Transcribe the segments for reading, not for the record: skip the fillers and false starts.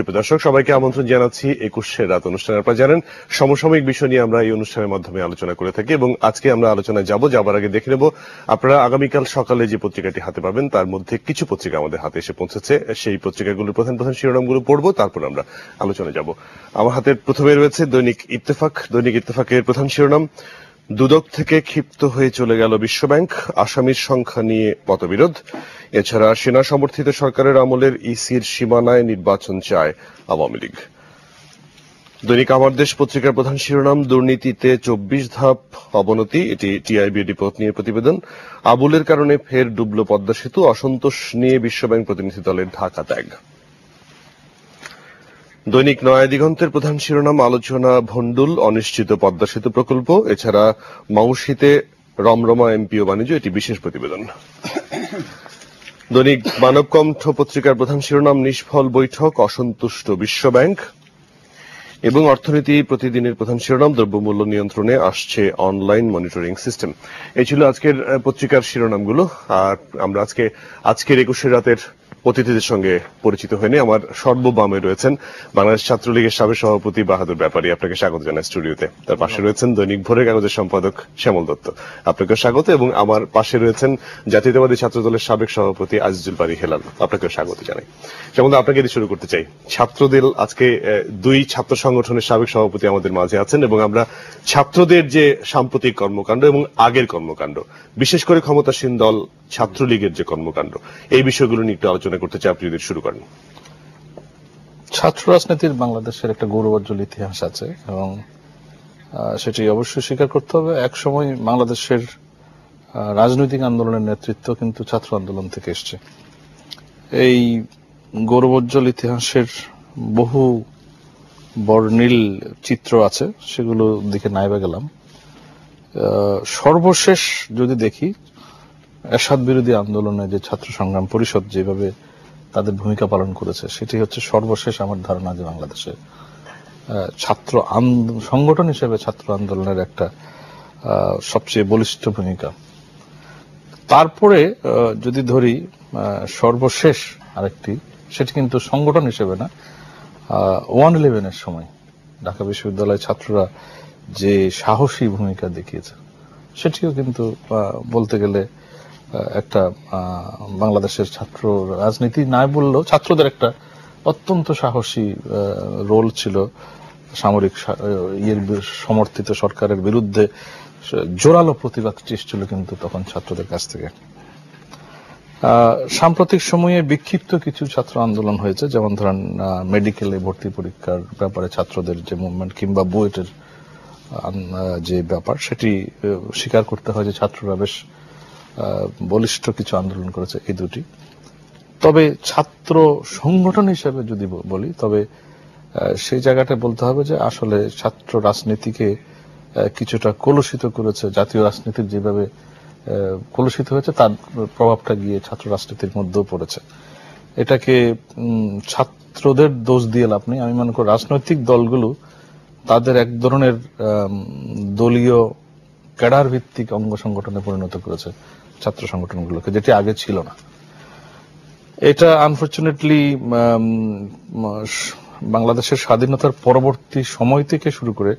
সুপ্রিয় দর্শক, সবাইকে আমন্ত্রণ জানাচ্ছি 21 রাত অনুষ্ঠানে। আপনারা জানেন সমসাময়িক বিষয় নিয়ে আমরা এই অনুষ্ঠানের মাধ্যমে আলোচনা করে থাকি এবং আজকে আমরা আলোচনায় যাবার আগে দেখে নেব আপনারা আগামীকাল সকালে যে পত্রিকাটি হাতে পাবেন তার মধ্যে কিছু পত্রিকা আমাদের হাতে এসে পৌঁছেছে। সেই পত্রিকাগুলোর প্রধান প্রধান শিরোনামগুলো পড়বো, তারপর আমরা আলোচনায় যাব। আমার হাতে প্রথমে রয়েছে দৈনিক ইত্তেফাক। দৈনিক ইত্তেফাকের প্রধান শিরোনাম, দুদক থেকে ক্ষিপ্ত হয়ে চলে গেল বিশ্বব্যাংক, আসামির সংখ্যা নিয়ে মতবিরোধ। এছাড়া সেনা সমর্থিত সরকারের আমলের ইসির সীমানায় নির্বাচন চায় আওয়ামী লীগ। দৈনিক আমার দেশ পত্রিকার প্রধান শিরোনাম, দুর্নীতিতে 24 ধাপ অবনতি। এটি টিআইবি রিপোর্ট নিয়ে প্রতিবেদন। আবুলের কারণে ফের ডুবল পদ্মা সেতু, অসন্তোষ নিয়ে বিশ্বব্যাংক প্রতিনিধি দলের ঢাকা ত্যাগ। দৈনিক নয়া দিগন্তের প্রধান শিরোনাম, আলোচনা ভণ্ডুল, অনিশ্চিত পদ্মা সেতু প্রকল্প। এছাড়া মাউশিতে রমরমা এমপিও বাণিজ্য, এটি বিশেষ প্রতিবেদন। দৈনিক মানবকণ্ঠ পত্রিকার প্রধান শিরোনাম, নিষ্ফল বৈঠক, অসন্তুষ্ট বিশ্বব্যাংক। এবং অর্থনীতি প্রতিদিনের প্রধান শিরোনাম, দ্রব্যমূল্য নিয়ন্ত্রণে আসছে অনলাইন মনিটরিং সিস্টেম। এই ছিল আজকের পত্রিকার শিরোনামগুলো। আর আমরা আজকের 21 রাতের অতিথিদের সঙ্গে পরিচিত হয়নি। আমার সর্ববামে রয়েছেন বাংলাদেশ ছাত্রলীগের সাবেক সভাপতি বাহাদুর ব্যাপারী, আপনাকে স্বাগত জানাই স্টুডিওতে। তার পাশে রয়েছেন দৈনিক ভোরের কাগজের সম্পাদক শ্যামল দত্ত, আপনাকে স্বাগত। এবং আমার পাশে রয়েছেন জাতীয়তাবাদী ছাত্র দলের সাবেক সভাপতি আজিজুল বারী হেলাল, আপনাকে স্বাগত জানাই। শ্যামল দা, আপনাকে দিয়ে শুরু করতে চাই। ছাত্রদল আজকে দুই ছাত্র সংগঠনের সাবেক সভাপতি আমাদের মাঝে আছেন এবং আমরা ছাত্রদের যে সাম্প্রতিক কর্মকাণ্ড এবং আগের কর্মকাণ্ড, বিশেষ করে ক্ষমতাসীন দল ছাত্রলীগের যে কর্মকাণ্ড, এই বিষয়গুলো নিয়ে একটু আলোচনা করতে চাই। আপনি যদি শুরু করেন। ছাত্র রাজনীতির বাংলাদেশের একটা গৌরবোজ্জ্বল ইতিহাস আছে এবং সেটি অবশ্যই স্বীকার করতে হবে। এক সময় বাংলাদেশের রাজনৈতিক আন্দোলনের নেতৃত্ব কিন্তু ছাত্র আন্দোলন থেকে এসছে। এই গৌরবোজ্জ্বল ইতিহাসের বহু বর্ণিল চিত্র আছে, সেগুলো দিকে নাইবা গেলাম। সর্বশেষ যদি দেখি, এরশাদ বিরোধী আন্দোলনে যে ছাত্র সংগ্রাম পরিষদ যেভাবে তাদের ভূমিকা পালন করেছে, সেটি হচ্ছে সর্বশেষ আমার ধারণা যে বাংলাদেশে ছাত্র সংগঠন হিসেবে ছাত্র আন্দোলনের একটা সবচেয়ে বলিষ্ঠ ভূমিকা। তারপরে যদি ধরি সর্বশেষ আরেকটি, সেটি কিন্তু সংগঠন হিসেবে না, 1/11-এর সময় ঢাকা বিশ্ববিদ্যালয়ের ছাত্ররা যে সাহসী ভূমিকা দেখিয়েছে, সেটিও কিন্তু বলতে গেলে একটা বাংলাদেশের ছাত্র রাজনীতি নাই বললেও ছাত্রদের একটা অত্যন্ত সাহসী রোল ছিল। সামরিক সমর্থিত সরকারের বিরুদ্ধে জোরালো প্রতিবাদ ছিল কিন্তু তখন ছাত্রদের কাছ থেকে। সাম্প্রতিক সময়ে বিক্ষিপ্ত কিছু ছাত্র আন্দোলন হয়েছে, যেমন ধরেন মেডিকেলে ভর্তি পরীক্ষার ব্যাপারে ছাত্রদের যে মুভমেন্ট, কিংবা বুয়েটের যে ব্যাপার, সেটি স্বীকার করতে হয় যে ছাত্ররা বেশ বলিষ্ঠ কিছু আন্দোলন করেছে এই দুটি। তবে ছাত্র সংগঠন হিসেবে যদি বলি, তবে সেই জায়গাটা বলতে হবে যে আসলে ছাত্র রাজনীতিকে কিছুটা কলুষিত করেছে, জাতীয় রাজনীতির যেভাবে কলুষিত হয়েছে তার প্রভাবটা গিয়ে ছাত্র রাজনীতির মধ্যেও পড়েছে। এটাকে ছাত্রদের দোষ দিয়ে লাভ নেই। আমি মনে করি রাজনৈতিক দলগুলো তাদের এক ধরনের দলীয় ক্যাডার ভিত্তিক অঙ্গ সংগঠনে পরিণত করেছে ছাত্র সংগঠনগুলোকে, যেটি আগে ছিল না। এটা আনফরচুনেটলি বাংলাদেশের স্বাধীনতার পরবর্তী সময় থেকে শুরু করে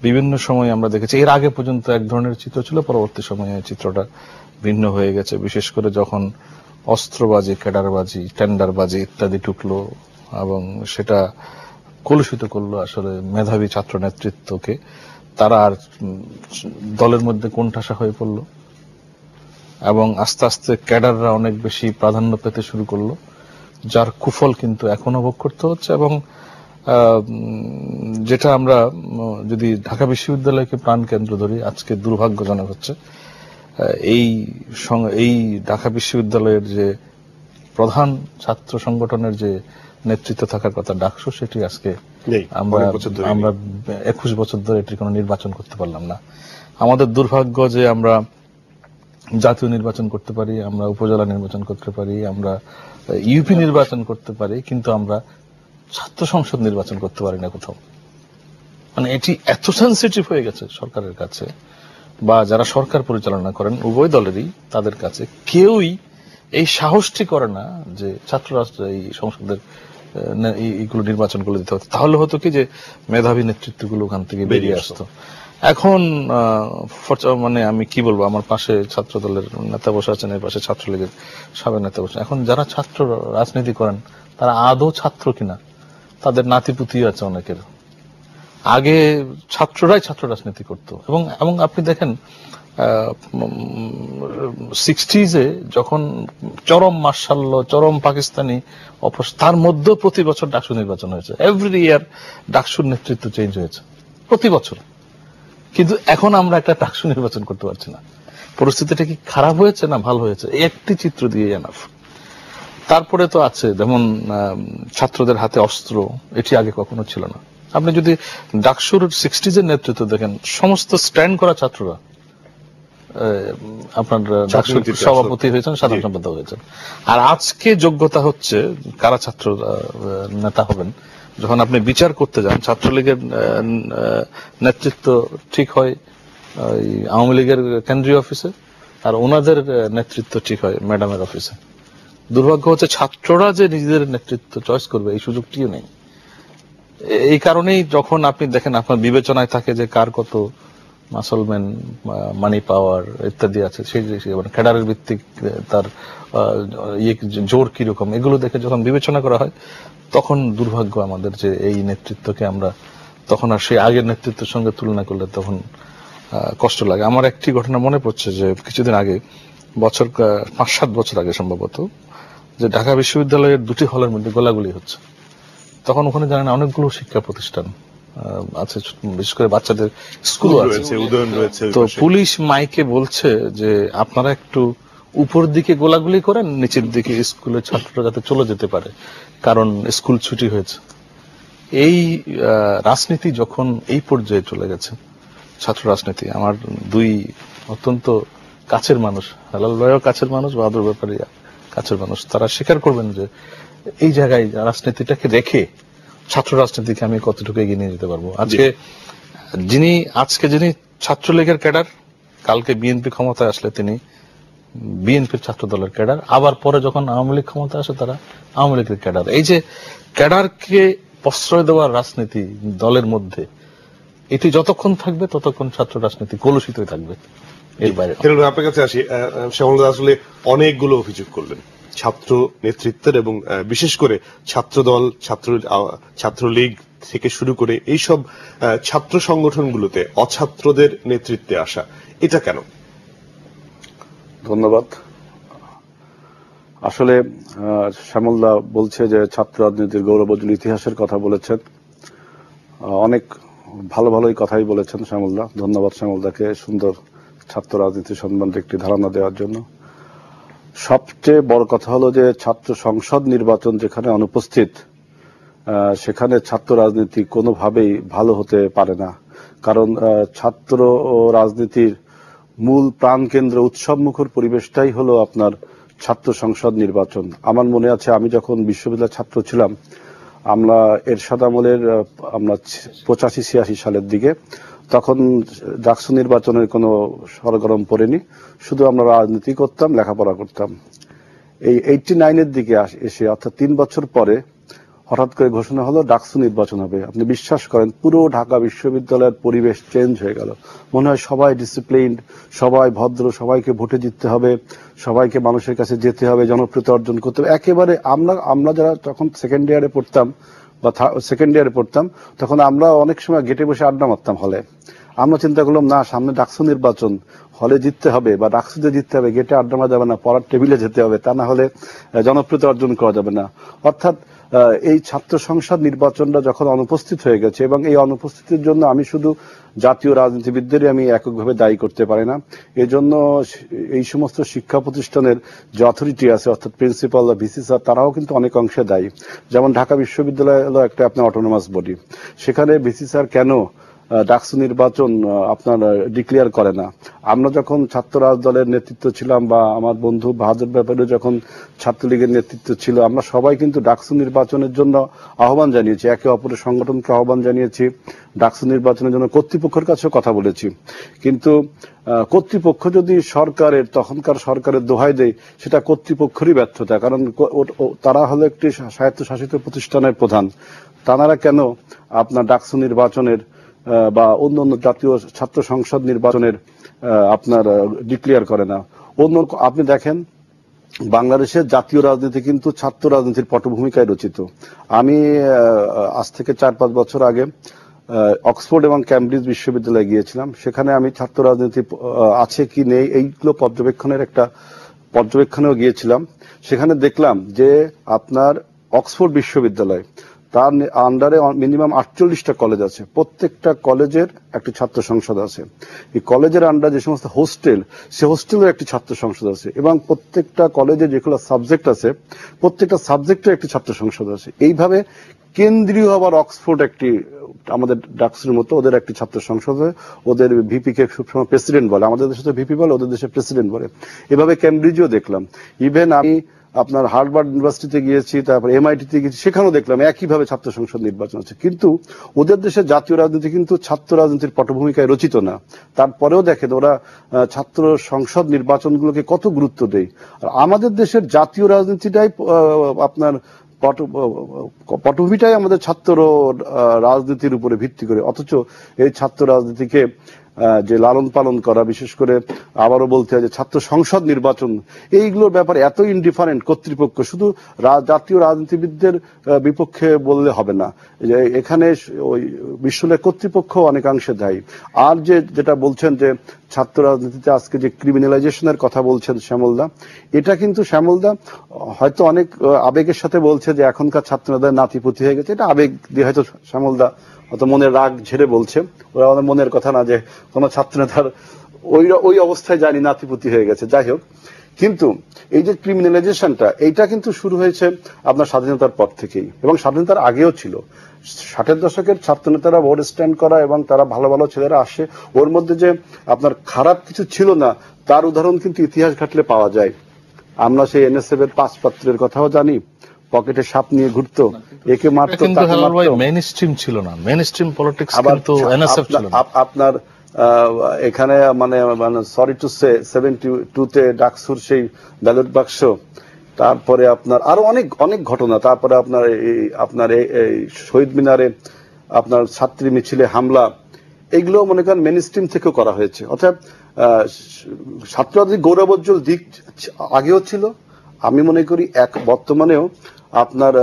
বিভিন্ন সময় আমরা দেখেছি। এর আগে পর্যন্ত এক ধরনের চিত্র ছিল, পরবর্তী সময়ে চিত্রটা ভিন্ন হয়ে গেছে, বিশেষ করে যখন অস্ত্রবাজি, ক্যাডারবাজি, টেন্ডারবাজি ইত্যাদি ঢুকলো এবং সেটা কলুষিত করলো আসলে মেধাবী ছাত্র নেতৃত্বকে। তারা আর দলের মধ্যে কোণঠাসা হয়ে পড়লো এবং আস্তে আস্তে ক্যাডাররা অনেক বেশি প্রাধান্য পেতে শুরু করলো, যার কুফল কিন্তু এখনো ভোগ করতে হচ্ছে। এবং যেটা আমরা যদি ঢাকা বিশ্ববিদ্যালয়কে প্রাণকেন্দ্র ধরি, আজকে দুর্ভাগ্যজনক হচ্ছে এই ঢাকা বিশ্ববিদ্যালয়ের যে প্রধান ছাত্র সংগঠনের যে নেতৃত্ব থাকার কথা ডাকসু, সেটি আজকে আমরা 21 বছর ধরে এটির কোনো নির্বাচন করতে পারলাম না। আমাদের দুর্ভাগ্য যে আমরা জাতীয় নির্বাচন করতে পারি, আমরা উপজেলা নির্বাচন করতে পারি, আমরা ইউপি নির্বাচন করতে পারি, কিন্তু আমরা ছাত্র সংসদ নির্বাচন করতে পারি না কোথাও। মানে এটি এত সেন্সিটিভ হয়ে গেছে সরকারের কাছে, বা যারা সরকার পরিচালনা করেন উভয় দলেরই, তাদের কাছে কেউই এই সাহসটি করে না যে ছাত্র রাষ্ট্র এই সংসদের এইগুলো নির্বাচন করে দিতে হতো, তাহলে হতো কি যে মেধাবী নেতৃত্বগুলো ওখান থেকে বেরিয়ে আসতো। এখন মানে আমি কি বলবো, আমার পাশে ছাত্র দলের নেতা বসে আছেন, এর পাশে ছাত্রলীগের সাবেক নেতা বসে। এখন যারা ছাত্র রাজনীতি করেন তারা আদৌ ছাত্র কিনা, তাদের নাতিপুতি আছে অনেকের। আগে ছাত্ররাই ছাত্র রাজনীতি করতো, এবং আপনি দেখেন 60s-এ যখন চরম মার্শাল্য, চরম পাকিস্তানি তার মধ্যেও প্রতি বছর ডাকসু নির্বাচন হয়েছে। এভরি ইয়ার ডাকসুর নেতৃত্ব চেঞ্জ হয়েছে প্রতি বছর। কিন্তু এখন আমরা একটা ডাকসু নির্বাচন করতে পারছি না। পরিস্থিতিটা কি খারাপ হয়েছে না ভালো হয়েছে, একটি চিত্র দিয়ে এনাফ। তারপরে তো আছে যেমন ছাত্রদের হাতে অস্ত্র, এটি আগে কখনো ছিল না। আপনি যদি ডাকসুর 60s-এর নেতৃত্ব দেখেন, সমস্ত স্ট্যান্ড করা ছাত্ররা আপনার ডাকসুর সভাপতি হয়েছেন, সাধারণ সম্পাদক হয়েছেন। আর আজকে যোগ্যতা হচ্ছে কারা ছাত্র নেতা হবেন। যখন আপনি বিচার করতে যান, ছাত্রলীগের নেতৃত্ব ঠিক হয় আওয়ামী লীগের কেন্দ্রীয় অফিসে, আর ওনাদের নেতৃত্ব ঠিক হয় ম্যাডামের অফিসে। দুর্ভাগ্য হচ্ছে ছাত্ররা যে নিজেদের নেতৃত্ব চয়েস করবে এই সুযোগটিও নেই। এই কারণেই যখন আপনি দেখেন আপনার বিবেচনায় থাকে যে কার কত মাসলম্যান, মানি পাওয়ার ইত্যাদি আছে, সেই ক্যাডারের ভিত্তিক তার জোর কিরকম, এগুলো দেখে যখন বিবেচনা করা হয়, তখন দুর্ভাগ্য আমাদের যে এই নেতৃত্বকে আমরা তখন আর সেই আগের নেতৃত্বের সঙ্গে তুলনা করলে তখন কষ্ট লাগে। আমার একটি ঘটনা মনে পড়ছে যে কিছুদিন আগে, 5-7 বছর আগে সম্ভবত, যে ঢাকা বিশ্ববিদ্যালয়ের 2টি হলের মধ্যে গোলাগুলি হচ্ছে। তখন ওখানে জানেন অনেকগুলো শিক্ষা প্রতিষ্ঠান আছে, বিশেষ করে বাচ্চাদের স্কুল আছে। তো পুলিশ মাইকে বলছে যে আপনারা একটু উপর দিকে গোলাগুলি করেন, নিচের দিকে স্কুলের ছাত্ররা যাতে চলে যেতে পারে, কারণ স্কুল ছুটি হয়েছে। এই রাজনীতি যখন এই পর্যায়ে চলে গেছে, ছাত্র রাজনীতি, আমার 2 অত্যন্ত কাছের মানুষ, হেলাল ভাইও কাছের মানুষ, বাহাদুর ব্যাপারী কাছের মানুষ, তারা স্বীকার করবেন যে এই জায়গায় রাজনীতিটাকে রেখে ছাত্র রাজনীতিকে আমি কতটুকু এগিয়ে নিয়ে যেতে পারবো। আজকে যিনি ছাত্রলীগের ক্যাডার, কালকে বিএনপি ক্ষমতায় আসলে তিনি বিএনপির ছাত্র দলের ক্যাডার, আবার পরে যখন আওয়ামী লীগ ক্ষমতায় আসে তারা আওয়ামী লীগের ক্যাডার। এই যে ক্যাডারকে প্রশ্রয় দেওয়ার রাজনীতি দলের মধ্যে, এটি যতক্ষণ থাকবে ততক্ষণ ছাত্র রাজনীতি কলুষিতই থাকবে। এর বাইরে আপনার কাছে আসি, শ্যামল দা আসলে অনেকগুলো অভিযোগ করলেন ছাত্র নেতৃত্বের, এবং বিশেষ করে ছাত্রদল, ছাত্রলীগ থেকে শুরু করে এইসব ছাত্র সংগঠনগুলোতে অছাত্রদের নেতৃত্বে আসা, এটা কেন? ধন্যবাদ। আসলে শ্যামলদা বলছে যে ছাত্র রাজনীতির গৌরবোজ্জ্বল ইতিহাসের কথা বলেছেন, অনেক ভালো ভালোই কথাই বলেছেন শ্যামলদা। ধন্যবাদ শ্যামলদাকে সুন্দর ছাত্র রাজনীতি সম্বন্ধে একটি ধারণা দেওয়ার জন্য। সবচেয়ে বড় কথা হলো যে ছাত্র সংসদ নির্বাচন যেখানে অনুপস্থিত, সেখানে ছাত্র রাজনীতি কোনোভাবেই ভালো হতে পারে না। কারণ ছাত্র রাজনীতির মূল প্রাণকেন্দ্র, উৎসবমুখর পরিবেশটাই হলো আপনার ছাত্র সংসদ নির্বাচন। আমার মনে আছে আমি যখন বিশ্ববিদ্যালয়ের ছাত্র ছিলাম, আমরা এরশাদ আমলের 85-86 সালের দিকে, তখন ডাকসু নির্বাচনের কোনো সরগরম পড়েনি, শুধু আমরা রাজনীতি করতাম, লেখাপড়া করতাম। এই 89-এর দিকে এসে, অর্থাৎ 3 বছর পরে হঠাৎ করে ঘোষণা হলো ডাকসু নির্বাচন হবে। আপনি বিশ্বাস করেন পুরো ঢাকা বিশ্ববিদ্যালয়ের পরিবেশ চেঞ্জ হয়ে গেল। মনে হয় সবাই ডিসিপ্লিনড, সবাই ভদ্র, সবাইকে ভোটে জিততে হবে, সবাইকে মানুষের কাছে যেতে হবে, জনপ্রিয়তা অর্জন করতে হবে। একেবারে আমরা যারা তখন সেকেন্ড ইয়ারে পড়তাম তখন আমরা অনেক সময় গেটে বসে আড্ডা মারতাম হলে। আমরা চিন্তা করলাম না, সামনে ডাকসু নির্বাচন, হলে জিততে হবে বা ডাকসুতে জিততে হবে, গেটে আড্ডা মারা যাবে না, পড়ার টেবিলে যেতে হবে, তা না হলে জনপ্রিয়তা অর্জন করা যাবে না। অর্থাৎ এই ছাত্র সংসদ নির্বাচনটা যখন অনুপস্থিত হয়ে গেছে, এবং এই অনুপস্থিতির জন্য আমি শুধু জাতীয় রাজনীতিবিদদেরই আমি এককভাবে দায়ী করতে পারি না, এই জন্য এই সমস্ত শিক্ষা প্রতিষ্ঠানের যে অথরিটি আছে, অর্থাৎ প্রিন্সিপাল বা ভিসি স্যার, তারাও কিন্তু অনেক অংশে দায়ী। যেমন ঢাকা বিশ্ববিদ্যালয় হলো একটা আপনার অটোনমাস বডি, সেখানে ভিসি স্যার কেন ডাকসু নির্বাচন আপনার ডিক্লেয়ার করে না। আমরা যখন ছাত্র রাজ দলের নেতৃত্ব ছিলাম বা আমার বন্ধু বাহাদুর ব্যাপারে যখন ছাত্রলীগের নেতৃত্ব ছিল, আমরা সবাই কিন্তু ডাকসু নির্বাচনের জন্য আহ্বান জানিয়েছি, একে অপরের সংগঠনকে আহ্বান জানিয়েছি, ডাকসু নির্বাচনের জন্য কর্তৃপক্ষের কাছেও কথা বলেছি। কিন্তু কর্তৃপক্ষ যদি সরকারের, তখনকার সরকারের দোহাই দেয়, সেটা কর্তৃপক্ষেরই ব্যর্থতা। কারণ তারা হলো একটি স্বায়ত্তশাসিত প্রতিষ্ঠানের প্রধান, তারা কেন আপনার ডাকসু নির্বাচনের বা অন্য জাতীয় ছাত্র সংসদ নির্বাচনের আপনার ডিক্লেয়ার করে না? আপনি দেখেন, বাংলাদেশের জাতীয় রাজনীতি কিন্তু ছাত্র রাজনীতির পটভূমিকায় রচিত। আমি আজ থেকে 4-5 বছর আগে অক্সফোর্ড এবং ক্যামব্রিজ বিশ্ববিদ্যালয়ে গিয়েছিলাম। সেখানে আমি ছাত্র রাজনীতি আছে কি নেই এইগুলো পর্যবেক্ষণেও গিয়েছিলাম। সেখানে দেখলাম যে আপনার অক্সফোর্ড বিশ্ববিদ্যালয়, তার আন্ডারে মিনিমাম 48টা কলেজ আছে, প্রত্যেকটা কলেজের একটি ছাত্র সংসদ আছে। এই কলেজের আন্ডারে যে সমস্ত হোস্টেল, সে হোস্টেলের একটি ছাত্র সংসদ আছে, এবং প্রত্যেকটা কলেজে যেগুলো সাবজেক্ট আছে, প্রত্যেকটা সাবজেক্টের একটি ছাত্র সংসদ আছে। এইভাবে কেন্দ্রীয় আবার অক্সফোর্ড একটি, আমাদের ডাকসুর মতো ওদের একটি ছাত্র সংসদ, ওদের ভিপি কে সবসময় প্রেসিডেন্ট বলে, আমাদের দেশে তো ভিপি বলে, ওদের দেশে প্রেসিডেন্ট বলে। এভাবে ক্যামব্রিজেও দেখলাম। ইভেন আমি আপনার হার্ভার্ড ইউনিভার্সিটিতে গিয়েছি, তারপর এমআইটিতে গিয়েছি, সেখানেও দেখলাম একইভাবে ছাত্র সংসদ নির্বাচন আছে। কিন্তু ওদের দেশের জাতীয় রাজনীতি কিন্তু ছাত্র রাজনীতির পটভূমিকায় রচিত না। তারপরেও দেখেন ওরা ছাত্র সংসদ নির্বাচনগুলোকে কত গুরুত্ব দেয়। আর আমাদের দেশের জাতীয় রাজনীতিটাই আপনার পটভূমিটাই আমাদের ছাত্র রাজনীতির উপরে ভিত্তি করে। অথচ এই ছাত্র রাজনীতিকে যে লালন পালন করা, বিশেষ করে আবারও বলতে হয় যে ছাত্র সংসদ নির্বাচন, এইগুলোর ব্যাপারে এত ইনডিফারেন্ট কর্তৃপক্ষ, শুধু জাতীয় রাজনীতিবিদদের বিপক্ষে বললে হবে না, এখানে ওই বিশ্ববিদ্যালয় কর্তৃপক্ষ অনেকাংশে দায়ী। আর যেটা বলছেন যে ছাত্র রাজনীতিতে আজকে যে ক্রিমিনালাইজেশনের কথা বলছেন শ্যামলদা, এটা কিন্তু শ্যামলদা হয়তো অনেক আবেগের সাথে বলছে যে এখনকার ছাত্রদের নাতিপুতি হয়ে গেছে, এটা আবেগ দিয়ে হয়তো শ্যামলদা অত মনের রাগ ঝেড়ে বলছে, ওরা আমাদের মনের কথা না যে কোনো ছাত্রনেতার ওই অবস্থায় জানি নাতিপুতি হয়ে গেছে। যাই হোক, কিন্তু এই যে ক্রিমিনালাইজেশনটা, এইটা কিন্তু শুরু হয়েছে আপনার স্বাধীনতার পর থেকেই, এবং স্বাধীনতার আগেও ছিল। 60-এর দশকের ছাত্রনেতারা ভোট স্ট্যান্ড করা এবং তারা ভালো ভালো ছেলেরা আসে, ওর মধ্যে যে আপনার খারাপ কিছু ছিল না তার উদাহরণ কিন্তু ইতিহাস ঘাটলে পাওয়া যায়। আমরা সেই এনএসএফ এর 5 পাত্রের কথাও জানি, পকেটে সাপ নিয়ে ঘুরতো, একে মারতো, তাকে মারতো। মেইনস্ট্রিম ছিল না, মেইনস্ট্রিম পলিটিক্স কিন্তু এনএসএফ ছিল না। আপনার এখানে মানে সরি টু সে 72-তে ডাকসুর সেই ব্যালট বাক্স, তারপরে আপনার আরো অনেক অনেক ঘটনা, তারপরে আপনার এই শহীদ মিনারে আপনার ছাত্রী মিছিলে হামলা, এইগুলো মনে করেন মেইন স্ট্রিম থেকেও করা হয়েছে। অর্থাৎ ছাত্রদের গৌরবোজ্জ্বল দিক আগেও ছিল, আমি মনে করি বর্তমানেও আপনার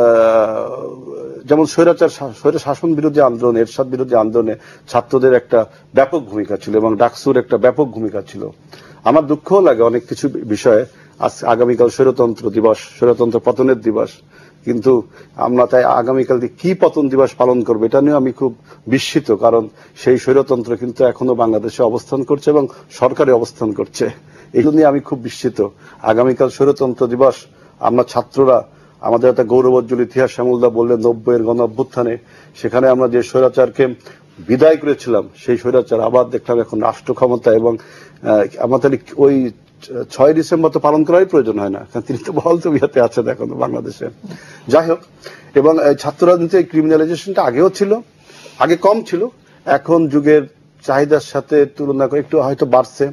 যেমন স্বৈর শাসন বিরোধী আন্দোলন, এরশাদ বিরোধী আন্দোলনে ছাত্রদের একটা ব্যাপক ভূমিকা ছিল এবং ডাকসুর একটা ব্যাপক ভূমিকা ছিল। আমার দুঃখও লাগে অনেক কিছু বিষয়ে। আজ আগামীকাল স্বৈরতন্ত্র দিবস, স্বৈরতন্ত্র পতনের দিবস, কিন্তু আমরা তাই আগামীকাল কি পতন দিবস পালন করবো এটা নিয়ে আমি খুব বিস্মিত। কারণ সেই স্বৈরতন্ত্র কিন্তু এখনো বাংলাদেশে অবস্থান করছে এবং সরকারে অবস্থান করছে, এগুলো নিয়ে আমি খুব বিস্মিত। আগামীকাল স্বৈরতন্ত্র দিবস, আমরা ছাত্ররা আমাদের একটা গৌরবোজ্জ্বল ইতিহাস শ্যামলদা বললেন 90-এর গণ অভ্যুত্থানে, সেখানে আমরা যে স্বৈরাচারকে বিদায় করেছিলাম, সেই স্বৈরাচার আবার দেখলাম এখন রাষ্ট্র ক্ষমতা, এবং আমাদের ওই 6 ডিসেম্বর তো পালন করারই প্রয়োজন হয় না, কারণ তিনি তো বহাল তবিয়তে আছেন এখন বাংলাদেশে। যাই হোক, এবং ছাত্র রাজনীতি ক্রিমিনালাইজেশনটা আগেও ছিল, আগে কম ছিল, এখন যুগের চাহিদার সাথে তুলনা করে একটু হয়তো বাড়ছে।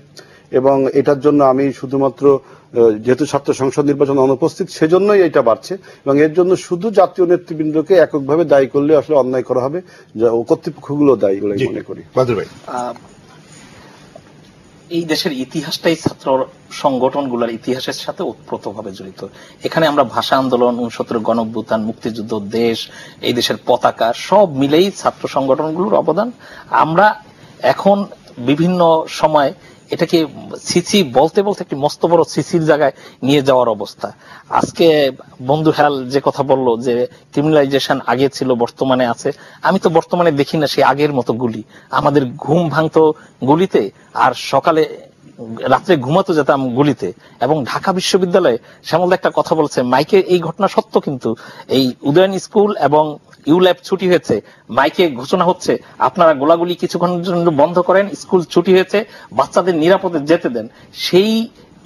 এবং এটার জন্য আমি শুধুমাত্র যেহেতু ছাত্র সংসদ নির্বাচন অনুপস্থিত সেজন্যই এটা বাড়ছে, এবং এর জন্য শুধু জাতীয় নেতৃবৃন্দকে এককভাবে দায়ী করলে আসলে অন্যায় করা হবে, কর্তৃপক্ষগুলো দায়ী বলে মনে করি। এই দেশের ইতিহাসটাই ছাত্র সংগঠনগুলোর ইতিহাসের সাথে ওতপ্রোতভাবে জড়িত। এখানে আমরা ভাষা আন্দোলন, 69 গণঅভ্যুত্থান, মুক্তিযুদ্ধ, দেশ, এই দেশের পতাকা সব মিলেই ছাত্র সংগঠনগুলোর অবদান। আমরা এখন বিভিন্ন সময় এটাকে সিসি বলতে বলতে একটি মস্ত বড় সিসির জায়গায় নিয়ে যাওয়ার অবস্থা। আজকে বন্ধু হেলাল যে কথা বললো যে ক্রিমিনালাইজেশন আগে ছিল বর্তমানে আছে, আমি তো বর্তমানে দেখি না সেই আগের মতো গুলি। আমাদের ঘুম ভাঙতো গুলিতে, আর সকালে রাত্রে ঘুমাতে যেতাম গুলিতে। এবং ঢাকা বিশ্ববিদ্যালয়ে শ্যামলদা একটা কথা বলছে মাইকে, এই ঘটনা সত্য, কিন্তু এই উদয়ন স্কুল এবং ইউল্যাব ছুটি হয়েছে, মাইকে ঘোষণা হচ্ছে আপনারা গোলাগুলি কিছুক্ষণের জন্য বন্ধ করেন, স্কুল ছুটি হয়েছে, বাচ্চাদের নিরাপদে যেতে দেন। সেই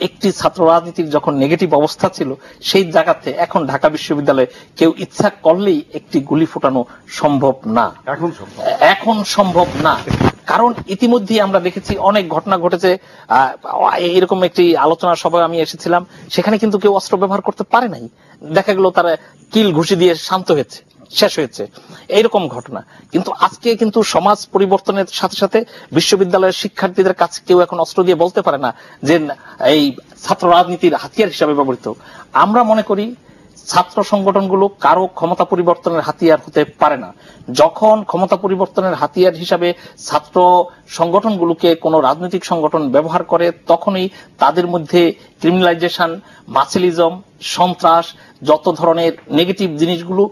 একটি ছাত্র রাজনীতির যখন নেগেটিভ অবস্থা ছিল, সেই জায়গাতে এখন ঢাকা বিশ্ববিদ্যালয়ে কেউ ইচ্ছা করলেই একটি গুলি ফোটানো সম্ভব না, এখন সম্ভব না। কারণ ইতিমধ্যে আমরা দেখেছি অনেক ঘটনা ঘটেছে। এরকম একটি আলোচনা সভায় আমি এসেছিলাম, সেখানে কিন্তু কেউ অস্ত্র ব্যবহার করতে পারে নাই, দেখা গেল তারা কিল ঘুষি দিয়ে শান্ত হয়েছে, শেষ হয়েছে, এইরকম ঘটনা। কিন্তু আজকে কিন্তু সমাজ পরিবর্তনের সাথে সাথে বিশ্ববিদ্যালয়ের শিক্ষার্থীদের কাছে কেউ এখন অস্ত্র দিয়ে বলতে পারে না যে এই ছাত্র রাজনীতির হাতিয়ার হিসাবে ব্যবহৃত। আমরা মনে করি ছাত্র সংগঠনগুলো কারো ক্ষমতা পরিবর্তনের হাতিয়ার হতে পারে না। যখন ক্ষমতা পরিবর্তনের হাতিয়ার হিসাবে ছাত্র সংগঠনগুলোকে কোনো রাজনৈতিক সংগঠন ব্যবহার করে, তখনই তাদের মধ্যে ক্রিমিনালাইজেশন, মার্সেলিজম, সন্ত্রাস, যত ধরনের নেগেটিভ জিনিসগুলো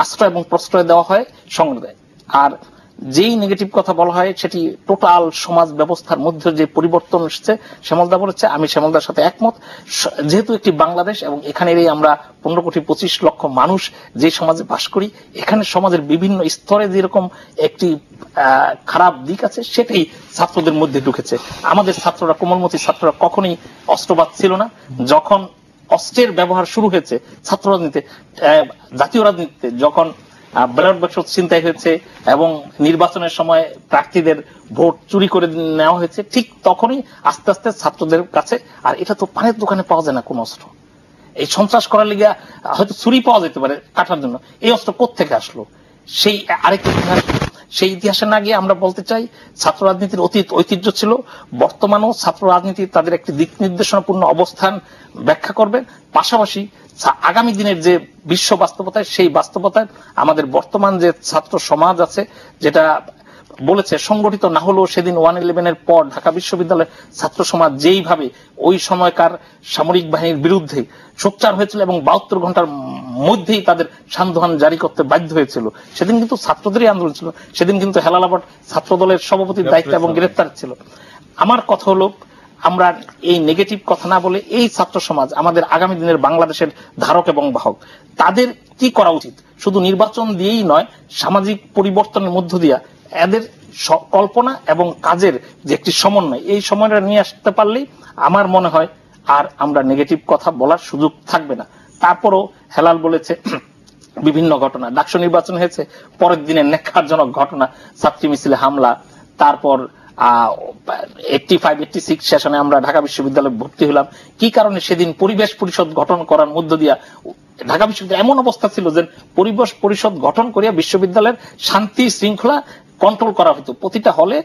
আশ্রয় এবং প্রশ্রয় দেওয়া হয় সঙ্গে দেয়। আর যেই নেগেটিভ কথা বলা হয় সেটি টোটাল সমাজ ব্যবস্থার মধ্যে যে পরিবর্তন এসেছে, শ্যামলদা বলেছে, আমি শ্যামলদার সাথে একমত। যেহেতু একটি বাংলাদেশ এবং এখানেরই আমরা 15,25,00,000 মানুষ যে সমাজে বাস করি, এখানে সমাজের বিভিন্ন স্তরে যেরকম একটি খারাপ দিক আছে, সেটাই ছাত্রদের মধ্যে ঢুকেছে। আমাদের ছাত্ররা, কোমলমতি ছাত্ররা কখনোই অস্ত্রবাদ ছিল না। যখন অস্ত্রের ব্যবহার শুরু হয়েছে ছাত্র রাজনীতিতে, জাতীয় রাজনীতিতে, যখন ব্যালট বাক্স ছিনতাই হয়েছে এবং নির্বাচনের সময় প্রার্থীদের ভোট চুরি করে নেওয়া হয়েছে, ঠিক তখনই আস্তে আস্তে ছাত্রদের কাছে, আর এটা তো পানের দোকানে পাওয়া যায় না কোন অস্ত্র, এই সন্ত্রাস করার লিগে হয়তো ছুরি পাওয়া যেতে পারে কাটার জন্য, এই অস্ত্র কোত্থেকে আসলো, সেই আরেকটা ইতিহাস। সেই ইতিহাসে না গিয়ে আমরা বলতে চাই ছাত্র রাজনীতির অতীত ঐতিহ্য ছিল, বর্তমানেও ছাত্র রাজনীতি তাদের একটি দিক নির্দেশনাপূর্ণ অবস্থান ব্যাখ্যা করবে। পাশাপাশি আগামী দিনের যে বিশ্ব বাস্তবতায়, সেই বাস্তবতায় আমাদের বর্তমান যে ছাত্র সমাজ আছে, যেটা বলেছে সংগঠিত না হলেও সেদিন 1/11 পর ঢাকা বিশ্ববিদ্যালয়ের ছাত্র সমাজ যেইভাবে ওই সময়কার সামরিক বাহিনীর বিরুদ্ধে সোচ্চার হয়েছিল এবং 72 ঘন্টার মধ্যেই তাদের সান্ধ্য জারি করতে বাধ্য হয়েছিল, সেদিন কিন্তু ছাত্রদেরই আন্দোলন ছিল, সেদিন কিন্তু হেলালাবাদ ছাত্র দলের সভাপতির দায়িত্ব এবং গ্রেফতার ছিল। আমার কথা হলো, আমরা এই নেগেটিভ কথা না বলে এই ছাত্র সমাজ আমাদের আগামী দিনের বাংলাদেশের ধারক এবং বাহক, তাদের কি করা উচিত শুধু নির্বাচন দিয়েই নয়, সামাজিক পরিবর্তনের মধ্য দিয়া এদের কল্পনা এবং কাজের যে একটি সমন্বয়, এই সময়টা নিয়ে আসতে পারলেই আমার মনে হয় আর আমরা নেগেটিভ কথা বলার সুযোগ থাকবে না। তারপরও হেলাল বলেছে বিভিন্ন ঘটনা, ডাকসু নির্বাচন হয়েছে, পরের দিনে নেককারজনক ঘটনা, ছাত্রী মিছিলে হামলা, তারপর 85-86 সেশনে আমরা ঢাকা বিশ্ববিদ্যালয়ে ভর্তি হলাম। কি কারণে? সেদিন পরিবেশ পরিষদ গঠন করার মধ্য দিয়া ঢাকা বিশ্ববিদ্যালয় এমন অবস্থা ছিল যে পরিবেশ পরিষদ গঠন করিয়া বিশ্ববিদ্যালয়ের শান্তি শৃঙ্খলা কন্ট্রোল করা হতো, প্রতিটা হলে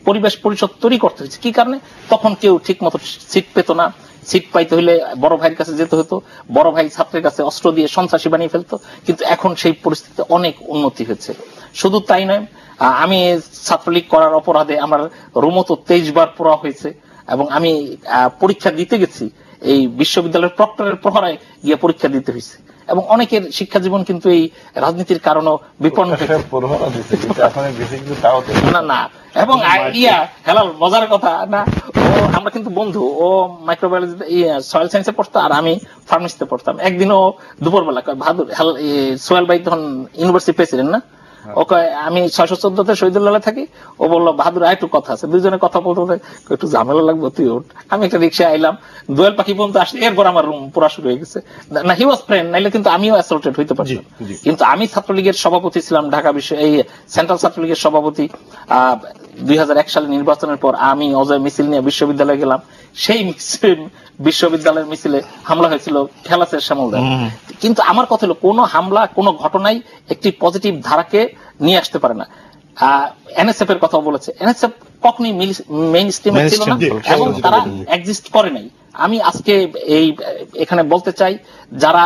পরিবেশ পরিষদ তৈরি করতে হয়েছে। কি কারণে? তখন কেউ ঠিক মতো সিট পেত না, সিট পাইতে হলে বড় ভাইয়ের কাছে যেতে হতো, বড় ভাই ছাত্রের কাছে অস্ত্র দিয়ে সন্ত্রাসী বানিয়ে ফেলতো। কিন্তু এখন সেই পরিস্থিতি অনেক উন্নতি হয়েছে। শুধু তাই নয়, আমি ছাত্রলীগ করার অপরাধে আমার রুমতো 23 বার পড়া হয়েছে এবং আমি পরীক্ষা দিতে গেছি, এই বিশ্ববিদ্যালয়ের প্রক্টরের প্রহরায় গিয়ে পরীক্ষা দিতে হয়েছে এবং অনেকের শিক্ষা জীবন কিন্তু এই রাজনীতির কারণে বিপন্ন হয়েছে। না না, এবং হেলাল মজার কথা না, ও আমরা কিন্তু বন্ধু, ও মাইক্রোবায়োলজি সয়েল সায়েন্সে পড়তো আর আমি ফার্মেসিতে পড়তাম। একদিন ও দুপুরবেলা ভাদুর সোহেল ভাই তখন ইউনিভার্সিটি প্রেসিডেন্ট না, ওকে আমি 614-তে শহীদুল্লাহ থাকি, ও বললো বাহাদুর একটু কথা আছে, দুজনে কথা বলতে একটু ঝামেলা লাগবে, তুই ওঠ। আমি একটা রিক্সায় আইলাম, দোয়েল পাখি পর্যন্ত আসলে, এরপর আমার রুম পড়া শুরু হয়ে গেছে। না, হি ওয়াজ ফ্রেন্ড, নাইলে কিন্তু আমিও অ্যাসল্টেড হইতে পারতাম। কিন্তু আমি ছাত্রলীগের সভাপতি ছিলাম, ঢাকা বিশ্ব এই সেন্ট্রাল ছাত্রলীগের সভাপতি। 2001 সালে নির্বাচনের পর আমি অজয় মিছিল নিয়ে বিশ্ববিদ্যালয়ে গেলাম, সেই বিশ্ববিদ্যালয়ের মিছিলে হামলা হয়েছিল খেলাসের শ্যামলদা। কিন্তু আমার কথা হলো, কোন হামলা, কোন ঘটনাই একটি পজিটিভ ধারাকে নিয়ে আসতে পারে না। এনএসএফ এর কথা বলেছে, এনএসএফ কখনোই মেইন স্ট্রিমে ছিল না এবং তারা এক্সিস্ট করে নাই। আমি আজকে এখানে বলতে চাই, যারা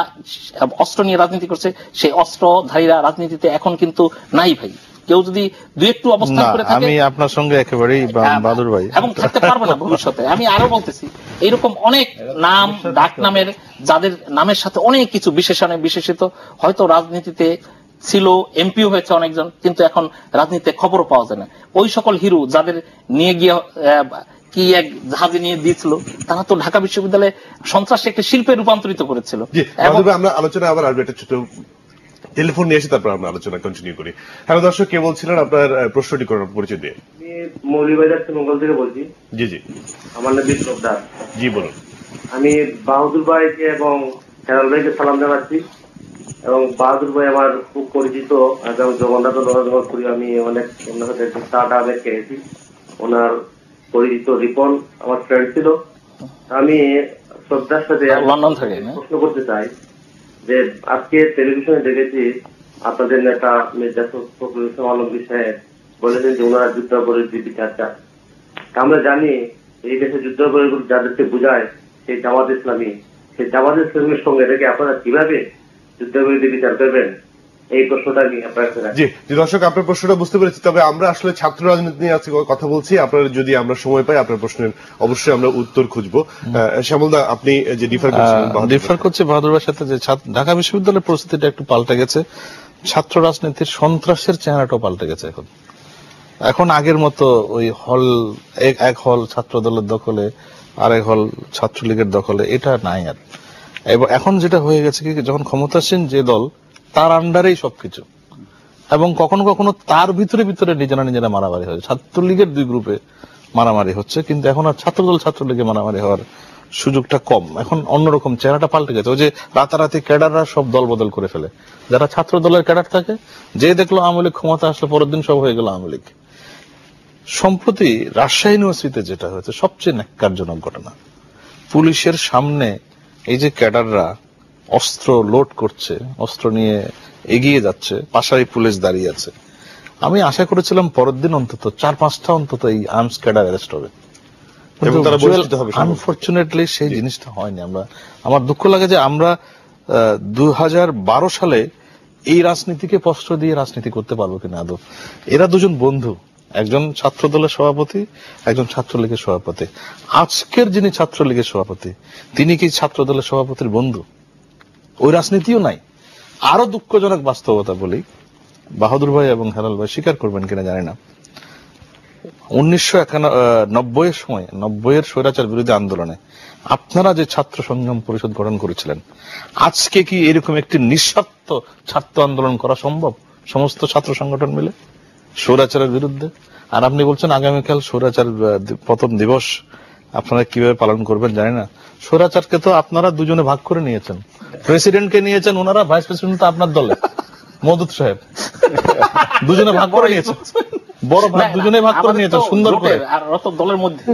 অস্ত্র নিয়ে রাজনীতি করছে, সেই অস্ত্রধারীরা রাজনীতিতে এখন কিন্তু নাই ভাই। কেউ যদি দুই একটু অবস্থান করে থাকে, আমি আপনার সঙ্গে একেবারেই বাদুর ভাই, এবং থাকতে পারবে না ভবিষ্যতে। আমি আরো বলতেছি, এইরকম অনেক নাম, ডাক নামের, যাদের নামের সাথে অনেক কিছু বিশেষণে বিশেষিত, হয়তো রাজনীতিতে ছিল, এমপিও হয়েছে অনেকজন, কিন্তু এখন রাজনীতিতে খবরও পাওয়া যায় না। ওই সকল হিরো যাদের নিয়ে গিয়ে কি এক জাহাজে নিয়ে দিয়েছিল, তারা তো ঢাকা বিশ্ববিদ্যালয়ে সন্ত্রাসী একটা শিল্পে রূপান্তরিত করেছিল। আমরা আলোচনা আবার আসবে, একটা ছোট টেলিফোন নিয়ে এসে তারপর আমরা আলোচনা কন্টিনিউ করি। হ্যালো দর্শক, কে বলছিলেন? আপনার প্রশ্নটি করার পরিচয় দিয়ে। আমি মৌলভীবাজার মঙ্গল থেকে বলছি। জি জি, আমার নাম বিপ্লব দাস। জি বলুন। আমি বাহাদুর ভাইকে এবং হেলাল ভাইকে সালাম জানাচ্ছি, এবং বাহাদুর ভাই আমার খুব পরিচিত এবং জগন্নাথ জগৎ করি। আমি অনেক ওনার সাথে চাটা আগে খেয়েছি। ওনার পরিচিত রিপন আমার ফ্রেন্ড ছিল। আমি শ্রদ্ধার সাথে লন্ডন থেকে প্রশ্ন করতে চাই যে আজকে টেলিভিশনে দেখেছি আপনাদের নেতা মির্জা ফখরুল ইসলাম আলমগীর সাহেব বলেছেন যে ওনারা যুদ্ধাপরাধী বিচার চান। আমরা জানি এই দেশে যুদ্ধাপরাধীগুলো যাদেরকে বোঝায় সেই জামাত ইসলামী, সেই জামাত ইসলামের সঙ্গে এটাকে আপনারা কিভাবে যুদ্ধাপরাধী বিচার করবেন, এই প্রশ্নটা আমি আপনার কাছে রাখি। জি দর্শক, আপনার প্রশ্নটা বুঝতে পেরেছি। তবে আমরা আসলে ছাত্র রাজনীতি নিয়ে আজকে কথা বলছি। আপনার যদি আমরা সময় পাই আপনার প্রশ্নের অবশ্যই আমরা উত্তর খুঁজবো। শ্যামলদা, আপনি যে ডিফার করছে বাহাদুর ভাইয়ের সাথে, যে ঢাকা বিশ্ববিদ্যালয়ের পরিস্থিতিটা একটু পাল্টে গেছে, ছাত্র রাজনীতির সন্ত্রাসের চেহারাটাও পাল্টে গেছে। এখন আগের মতো ওই হল, এক হল ছাত্র দলের দখলে আরেক হল ছাত্রলীগের দখলে, এটা নাই আর। এবং এখন যেটা হয়ে গেছে কি, যখন ক্ষমতাসীন যে দল তার আন্ডারেই সবকিছু, এবং কখনো কখনো তার ভিতরে ভিতরে নিজেরা মারামারি হয়। ছাত্রলীগের দুই গ্রুপে মারামারি হচ্ছে, কিন্তু এখন আর ছাত্রদল ছাত্রলীগে মারামারি হওয়ার সুযোগটা কম। এখন অন্যরকম চেহারাটা পাল্টে গেছে। ওই যে রাতারাতি ক্যাডাররা সব দল বদল করে ফেলে। যারা ছাত্র দলের ক্যাডার থাকে, যে দেখলো আওয়ামী লীগ ক্ষমতা আসলে পরের দিন সব হয়ে গেল আওয়ামী লীগ। সম্প্রতি রাজশাহী ইউনিভার্সিটিতে যেটা হয়েছে সবচেয়ে ন্যাক্কারজনক ঘটনা। পুলিশের সামনে এই যে ক্যাডাররা অস্ত্র লোড করছে, অস্ত্র নিয়ে এগিয়ে যাচ্ছে, পাশাপাশি পুলিশ দাঁড়িয়ে আছে। আমি আশা করেছিলাম পরের দিন অন্তত 4-5টা অন্তত এই আর্মস ক্যাডার অ্যারেস্ট হবে, আনফরচুনেটলি সেই জিনিসটা হয়নি। আমার দুঃখ লাগে যে আমরা 2012 সালে এই রাজনীতিকে কষ্ট দিয়ে রাজনীতি করতে পারবো কিনা আদৌ। এরা দুজন বন্ধু, একজন ছাত্র দলের সভাপতি, একজন ছাত্রলীগের সভাপতি। আজকের যিনি ছাত্রলীগের সভাপতি তিনি কি ছাত্র দলের সভাপতির বন্ধু? ওই রাজনীতিও নাই। আরো দুঃখজনক বাস্তবতা বলি, বাহাদুর ভাই এবং হেলাল ভাই স্বীকার করবেন কিনা জানি না, 1991 সময় 90-এর স্বৈরাচার বিরোধী আন্দোলনে আপনারা যে ছাত্র সংগ্রাম পরিষদ গঠন করেছিলেন, আজকে কি এরকম একটি নিঃস্বার্থ ছাত্র আন্দোলন করা সম্ভব সমস্ত ছাত্র সংগঠন মিলে স্বৈরাচারের বিরুদ্ধে? আর আপনি বলছেন আগামীকাল স্বৈরাচার পতন দিবস, আপনারা কিভাবে পালন করবেন জানি না। স্বৈরাচারকে তো আপনারা দুজনে ভাগ করে নিয়েছেন, প্রেসিডেন্টকে নিয়েছেন ওনারা, ভাইস প্রেসিডেন্ট তো আপনার দলে মওদুদ সাহেব, দুজনে ভাগ করে নিয়েছেন, বড় ভাগ দুজনে ভাগ করে নিয়েছেন সুন্দর করে, দলের মধ্যে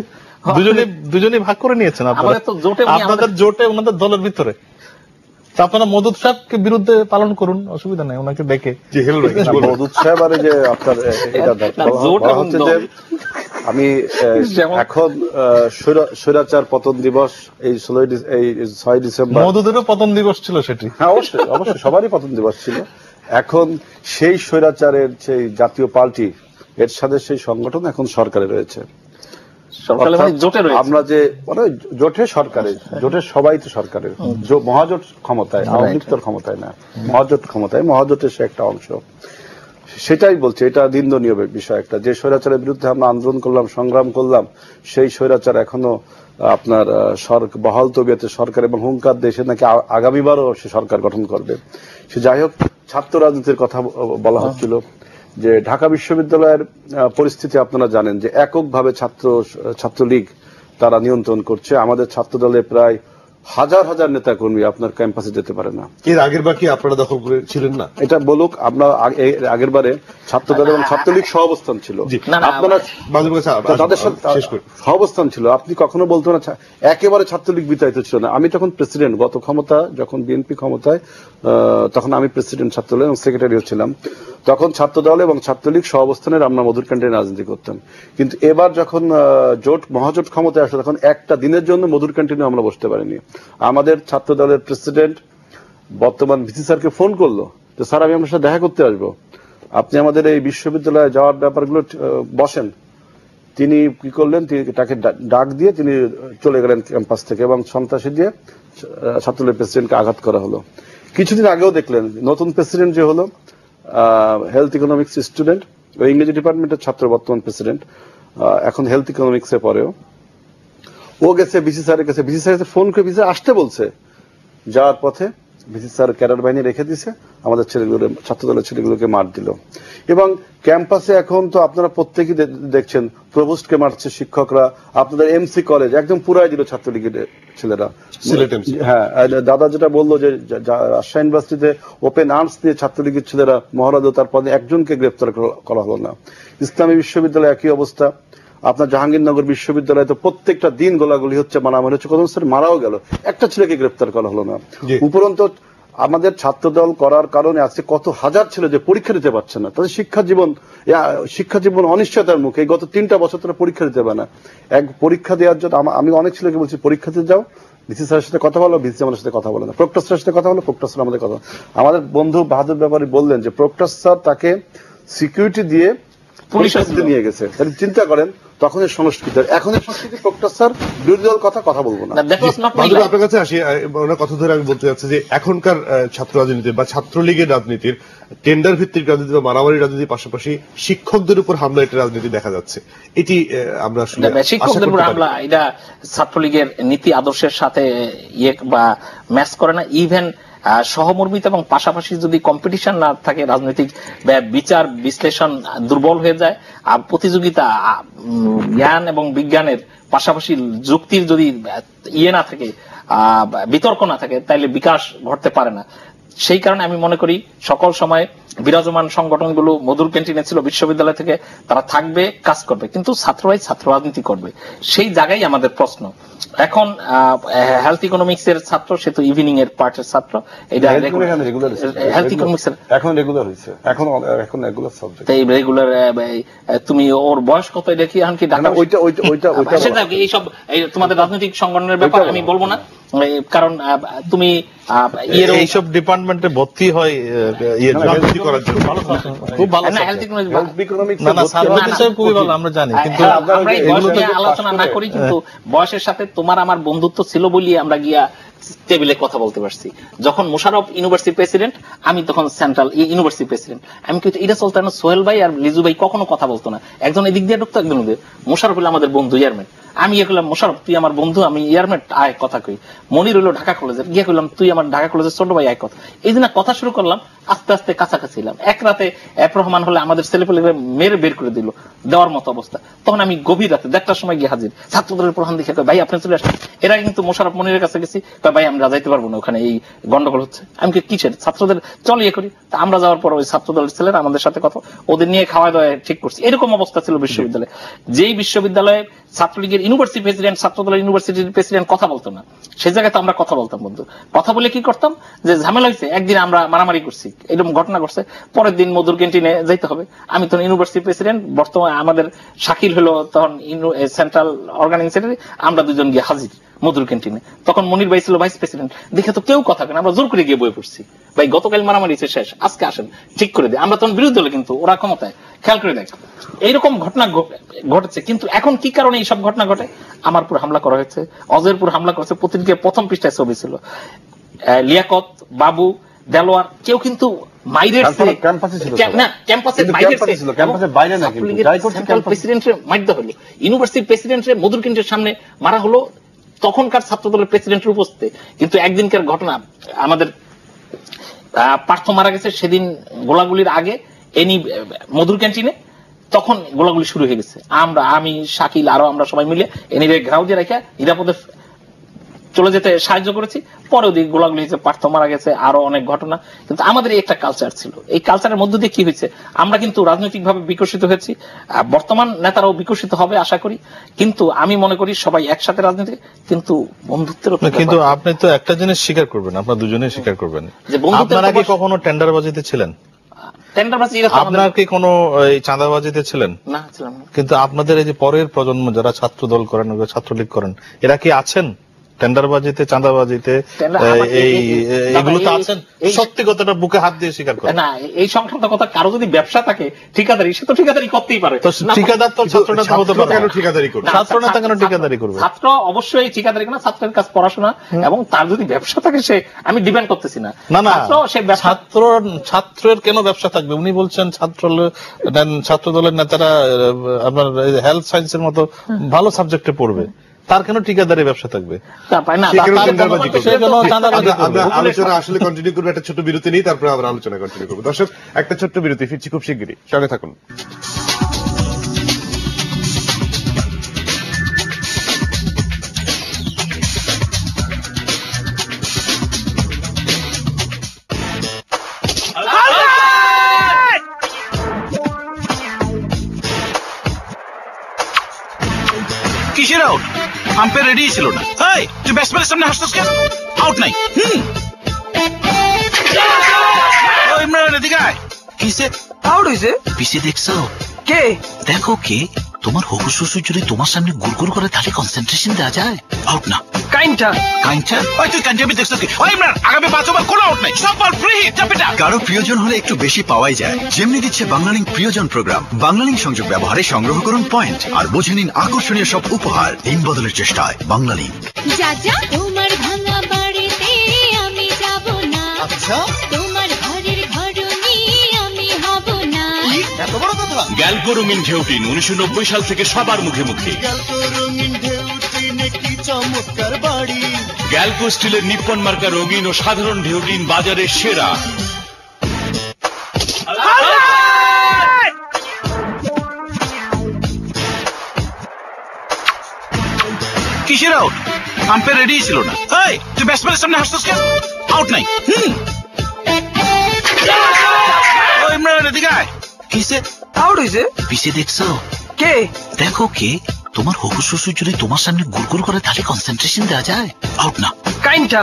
দুজনে ভাগ করে নিয়েছেন আপনাদের জোটে ওনাদের দলের ভিতরে। আপনারা মওদুদ সাহেবকে বিরুদ্ধে পালন করুন, অসুবিধা নাই, ওনাকে ডেকে। মওদুদ সাহেব আর যে আপনার হচ্ছে যে আমি এখন স্বৈরাচার পতন দিবস এই 6 ডিসেম্বর, মওদুদেরও পতন দিবস ছিল সেটি। হ্যাঁ অবশ্যই অবশ্যই সবারই পতন দিবস ছিল। এখন সেই স্বৈরাচারের সেই জাতীয় পার্টি এর সাথে সেই সংগঠন এখন সরকারে রয়েছে। আমরা যে জোটে সরকারের, জোটের সবাই তো সরকারের, মহাজোট ক্ষমতায়, আওয়ামী লীগ তোর ক্ষমতায় না, মহাজোট ক্ষমতায়, মহাজোটের সে একটা অংশ। সেটাই বলছে, এটা নিন্দনীয় বিষয় একটা, যে স্বৈরাচারের বিরুদ্ধে আমরা আন্দোলন করলাম, সংগ্রাম করলাম, সেই স্বৈরাচার এখনো আপনার বহাল তবিয়তে সরকার এবং হুঙ্কার দেশে নাকি আগামীবারও সে সরকার গঠন করবে। সে যাই হোক, ছাত্র রাজনীতির কথা বলা হচ্ছিল যে ঢাকা বিশ্ববিদ্যালয়ের পরিস্থিতি আপনারা জানেন যে এককভাবে ছাত্রলীগ তারা নিয়ন্ত্রণ করছে। আমাদের ছাত্র দলে প্রায় হাজার হাজার নেতা কর্মী আপনার ক্যাম্পাসে যেতে পারে না। এর আগের বার কি আপনারা দখল করেছিলেন না? এটা বলুক, আমরা আগের বারে ছাত্রদল এবং ছাত্রলীগ সহাবস্থান ছিল, আপনারা তাদের সাথে সহাবস্থান ছিল। আপনি কখনো বলতো না একেবারে ছাত্রলীগ বিতাড়িত ছিল না। আমি তখন প্রেসিডেন্ট, গত ক্ষমতা যখন বিএনপি ক্ষমতায়, তখন আমি প্রেসিডেন্ট ছাত্রদল এবং সেক্রেটারিও ছিলাম। তখন ছাত্রদল এবং ছাত্রলীগ সহাবস্থানের আমরা মধুর ক্যান্টিনে রাজনীতি করতাম। কিন্তু এবার যখন মহাজোট ক্ষমতায় আসলো, তখন একটা দিনের জন্য মধুর ক্যান্টিনে আমরা বসতে পারিনি। আমাদের ছাত্র দলের প্রেসিডেন্ট বর্তমান ভিসি স্যারকে ফোন করলো যে স্যার আমি আপনার সাথে দেখা করতে আসবো, আপনি আমাদের এই বিশ্ববিদ্যালয়ে যাওয়ার ব্যাপারগুলো বসেন। তিনি কি করলেন, তাকে ডাক দিয়ে তিনি চলে গেলেন ক্যাম্পাস থেকে এবং সন্ত্রাসী দিয়ে ছাত্রলীগের প্রেসিডেন্টকে আঘাত করা হলো। কিছুদিন আগেও দেখলেন নতুন প্রেসিডেন্ট যে হলো, হেলথ ইকোনমিক্স স্টুডেন্ট, ইংরেজি ডিপার্টমেন্টের ছাত্র বর্তমান প্রেসিডেন্ট, এখন হেলথ ইকোনমিক্সে পড়েও, ও গেছে বিসি স্যারের কাছে, বিসি স্যারের ফোন করে বিসি আসতে বলছে, যাওয়ার পথে ভিসি স্যার ক্যাডার বাহিনী রেখে দিছে, আমাদের ছেলেগুলো ছাত্র দলের ছেলেগুলোকে মার দিল। এবং ক্যাম্পাসে এখন তো আপনারা প্রত্যেকেই দেখছেন প্রভোস্টকে মারছে শিক্ষকরা, আপনাদের এমসি কলেজ একদম পুরাই দিল ছাত্রলীগের ছেলেরা। হ্যাঁ, দাদা যেটা বললো যে রাজশাহী ইউনিভার্সিটিতে ওপেন আর্মস দিয়ে ছাত্রলীগের ছেলেরা মহড়া দিল, তারপরে একজনকে গ্রেফতার করা হলো না। ইসলামী বিশ্ববিদ্যালয়ে একই অবস্থা, আপনার জাহাঙ্গীরনগর বিশ্ববিদ্যালয়ে তো প্রত্যেকটা দিন গোলাগুলি হচ্ছে, মারামারি হচ্ছে, কত স্যার মারাও গেল, একটা ছেলেকে গ্রেফতার করা হলো না। উপরন্ত আমাদের ছাত্রদল করার কারণে আজকে কত হাজার ছেলে যে পরীক্ষা দিতে পারছে না, তাদের শিক্ষা জীবন অনিশ্চয়তার মুখে। গত 3টা বছর তারা পরীক্ষা দিতে পারে না। এক পরীক্ষা দেওয়ার জন্য আমি অনেক ছেলেকে বলছি পরীক্ষা দিতে যাও, ভিসি স্যারের সাথে কথা বলো, ভিসি আমাদের সাথে কথা বলে না, প্রক্টর স্যারের সাথে কথা বলো, প্রক্টর স্যার আমাদের কথা। আমাদের বন্ধু বাহাদুর ব্যাপারী বললেন যে প্রক্টর স্যার তাকে সিকিউরিটি দিয়ে পুলিশের সাথে নিয়ে গেছে। তাহলে চিন্তা করেন তখন এর সংস্কৃতি, এখন এর সংস্কৃতি প্রক্টর স্যার বিরোধী দল কথা বলবো না। আপনার কাছে আসি, কথা ধরে আমি বলতে চাচ্ছি যে এখনকার ছাত্র রাজনীতি বা ছাত্রলীগের রাজনীতির টেন্ডার ভিত্তিক রাজনীতি বা মারামারি রাজনীতির পাশাপাশি শিক্ষকদের উপর হামলা একটা রাজনীতি দেখা যাচ্ছে। এটি আমরা আসলে শিক্ষকদের উপর হামলা, এটা ছাত্রলীগের নীতি আদর্শের সাথে বা ম্যাচ করে না। ইভেন সহমর্মিতা এবং পাশাপাশি যদি কম্পিটিশন না থাকে, রাজনৈতিক বিচার বিশ্লেষণ দুর্বল হয়ে যায়, আর প্রতিযোগিতা জ্ঞান এবং বিজ্ঞানের পাশাপাশি যুক্তির যদি না থাকে, বিতর্ক না থাকে, তাইলে বিকাশ ঘটতে পারে না। সেই কারণে আমি মনে করি সকল সময় বিরাজমান সংগঠনগুলো মধুর ক্যান্টিনে ছিল বিশ্ববিদ্যালয় থেকে, তারা থাকবে, কাজ করবে, কিন্তু ছাত্ররাই ছাত্র রাজনীতি করবে। সেই জায়গায় আমাদের প্রশ্ন। এখন হেলথ ইকোনমিক্স এর ছাত্র, সে তো ইভিনিং এর পার্টের ছাত্র, এটা হেলথ ইকোনমিক্স এর এখন রেগুলার হয়েছে, এখন রেগুলার সাবজেক্ট। তাই রেগুলার তুমি ওর বয়স কত এটা কি এখন কি ঢাকা ওইটা এইসব তোমাদের রাজনৈতিক সংগঠনের ব্যাপার আমি বলবো না, কারণ তুমি এইসব ডিপার্টমেন্টে ভর্তি হয় খুব ভালো, খুবই ভালো, আমরা জানি, কিন্তু আলোচনা না করি। কিন্তু বয়সের সাথে তোমার আমার বন্ধুত্ব ছিল বলিয়ে আমরা গিয়া টেবিলে কথা বলতে পারছি। যখন মোশাররফ ইউনিভার্সিটি প্রেসিডেন্ট, আমি তখন সেন্ট্রাল ইউনিভার্সিটি প্রেসিডেন্ট, আমি কিন্তু এটা চলতো না। সোহেল ভাই আর লিজু ভাই কখনো কথা বলতো না, একজন এদিক দিয়ে ঢুকতো, একজন ওদের। মোশাররফ হলো আমাদের বন্ধু ইয়ারমেট, আমি গিয়ে করলাম মোশাররফ তুই আমার বন্ধু, আমি ইয়ারমেট, আয় কথা কই। মনির হলো ঢাকা কলেজের, গিয়ে করলাম তুই আমার ঢাকা কলেজের ছোট ভাই, আয় কথা। এই দিন কথা শুরু করলাম, আস্তে আস্তে কাছাকাছি এলাম। এক রাতে এফ রহমান হলে আমাদের ছেলেপেলে মেরে বের করে দিল, দেওয়ার মতো অবস্থা। তখন আমি গভীর রাতে 1টার সময় গিয়ে হাজির, ছাত্রদলের প্রধান দেখে ভাই আপনি চলে আসেন। এরা কিন্তু মোশাররফ মনিরের কাছে গেছি, ভাই আমরা যাইতে পারবো না, ওখানে এই গন্ডগোল হচ্ছে। আমি কিসের, ছাত্রদের চল ইয়ে করি। তা আমরা যাওয়ার পর ওই ছাত্রদলের ছেলেরা আমাদের সাথে কথা, ওদের নিয়ে খাওয়া দাওয়া ঠিক করছি। এরকম অবস্থা ছিল বিশ্ববিদ্যালয়ে। যেই বিশ্ববিদ্যালয়ে ছাত্রলীগের ইউনিভার্সিটি প্রেসিডেন্ট, ছাত্রদলের ইউনিভার্সিটির প্রেসিডেন্ট কথা বলতো না, সেই জায়গায় তো আমরা কথা বলতাম বন্ধু। কথা বলে কি করতাম, যে ঝামেলা হয়েছে, একদিন আমরা মারামারি করছি, এরকম ঘটনা ঘটছে, পরের দিন মধুর ক্যান্টিনে যাইতে হবে। আমি তখন ইউনিভার্সিটি প্রেসিডেন্ট, বর্তমানে আমাদের শাকিল হলো তখন সেন্ট্রাল অর্গানাইজিং সেক্রেটারি, আমরা দুজন গিয়ে হাজির মধুর ক্যান্টিনে। তখন মনির ভাই ছিল ভাইস প্রেসিডেন্ট, দেখে তো কেউ কথা কেন, আমরা জোর করে গিয়ে বয়ে পড়ছি, ভাই গতকাল মারামারি শেষ, আজকে আসেন ঠিক করে দেয়। আমরা তখন বিরোধী দলে, কিন্তু ওরা ক্ষমতায়, খেয়াল করে দেখ। এইরকম ঘটনা ঘটেছে। কিন্তু এখন কি কারণে এইসব ঘটনা ঘটে? আমার পুরো হামলা করা হয়েছে, অজয়ের পুরো হামলা করেছে, পত্রিকার প্রথম পৃষ্ঠায় ছবি ছিল। লিয়াকত, বাবু, দেলোয়ার, কেউ কিন্তু ইউনিভার্সিটির প্রেসিডেন্টের মধুর কেন্দ্রের সামনে মারা হলো, তখনকার ছাত্রদলের প্রেসিডেন্টের উপস্থিতি। কিন্তু একদিনকার ঘটনা, আমাদের পার্থ মারা গেছে সেদিন গোলাগুলির আগে এনি মধুর ক্যান্টিনে, তখন গোলাগুলি শুরু হয়ে গেছে। আমি শাকিল আরো আমরা সবাই মিলে এনিরে ঘেরাও দিয়ে রেখে নিরাপদে চলে যেতে সাহায্য করেছি। পরে ওদিকে গোলাগুলি হয়েছে, পার্থ মারা গেছে, আরো অনেক ঘটনা। কিন্তু আমাদের একটা কালচার ছিল, এই কালচারের মধ্য দিয়ে কি হয়েছে, আমরা কিন্তু রাজনৈতিক ভাবে বিকশিত হয়েছি, বর্তমান নেতারাও বিকশিত হবে আশা করি। কিন্তু আমি মনে করি সবাই একসাথে রাজনীতি, কিন্তু বন্ধুত্বের। কিন্তু আপনি তো একটা জিনিস স্বীকার করবেন, আপনারা দুজনেই স্বীকার করবেন, যে আপনারা কি কখনো টেন্ডারবাজিতে ছিলেন? আপনার কি কোনো চাঁদাবাজিতে ছিলেন? না, ছিলাম না। কিন্তু আপনাদের এই যে পরের প্রজন্ম যারা ছাত্র দল করেন, ছাত্রলীগ করেন, এরা কি আছেন টেন্ডারবাজিতে, চাঁদাবাজিতে, এগুলো তো আছেন? সত্যি কথাটা বুকে হাত দিয়ে স্বীকার করেন না। এই সংক্রান্ত কথা, কারো যদি ব্যবসা থাকে ঠিকাদারি, সে তো ঠিকাদারি করতেই পারে। ঠিকাদার তো ছাত্রটা হতে পারে, কেন ঠিকাদারি করবে? ছাত্র নেতা কেন ঠিকাদারি করবে? ছাত্র অবশ্যই ঠিকাদারি না, ছাত্রের কাজ পড়াশোনা, এবং তার যদি ব্যবসা থাকে, সে আমি ডিপেন্ড করতেছি না। না, ছাত্রের কেন ব্যবসা থাকবে? উনি বলছেন ছাত্র দলের নেতারা আপনার হেলথ সায়েন্সের মতো ভালো সাবজেক্টে পড়বে, তার কেন ঠিকাদারি ব্যবসা থাকবে? আলোচনা আসলে কন্টিনিউ করবো, একটা ছোট বিরতি নেই, তারপরে আবার আলোচনা কন্টিনিউ করবো। দর্শক, একটা ছোট্ট বিরতি, ফিরছি খুব শিগগিরই, সঙ্গে থাকুন। কিসের আউট? আম্পায়ার রেডি ছিল না। এই, তুই ব্যাটসম্যানের সামনে হাসছিস কেন? আউট নাই। ইমরান এদিকে আয়। কিসে আউট হয়েছে? পিছিয়ে দেখছো? কে? দেখো কে? তোমার হবু শ্বশুর যদি তোমার সামনে গুড়গুড় করে তাহলে কনসেন্ট্রেশন দেওয়া যায়। আউট না। কাইনটা ওই তুই কাঞ্জাবি দেখছো কি? ওই ইমরান, আগামী 5 ওভার কোনো আউট নাই, সব বল ফ্রি হিট। চাপিটা কারো প্রিয়জন হলে একটু বেশি পাওয়াই যায়। যেমনি দিচ্ছে বাংলালিংক প্রিয়জন প্রোগ্রাম। বাংলালিংক সংযোগ ব্যবহারে সংগ্রহ করুন পয়েন্ট আর বুঝে নিন আকর্ষণীয় সব উপহার দিন বদলের চেষ্টায়। বাংলালিংক। তোমার ভাঙা বাড়িতে আমি যাব না। আচ্ছা, তোমার ঘরের ঘরনি আমি হব না। এত বড় কথা? গ্যালকো রঙিন ঢেউটিন 1990 সাল থেকে সবার মুখে মুখে। গ্যালকো রঙিন ঢেউটিন কি চমৎকার বাড়ি। গ্যালকো স্টিলের নিপ্পন মার্কা রঙিন ও সাধারণ ঢেউটিন বাজারের সেরা। কিসের আউট? আম্পায়ার রেডি ছিল না। এই, তুই ব্যাটসম্যানের সামনে হাসছিস কেন? আউট নাই। ওই ইমরান এদিকে আয়। কিসে আউট হয়েছে? পিছিয়ে দেখছো? কে? দেখো কে? তোমার হবু শ্বশুর যদি তোমার সামনে গুড়গুড় করে তাহলে কনসেন্ট্রেশন দেওয়া যায়। আউট না। কাইনটা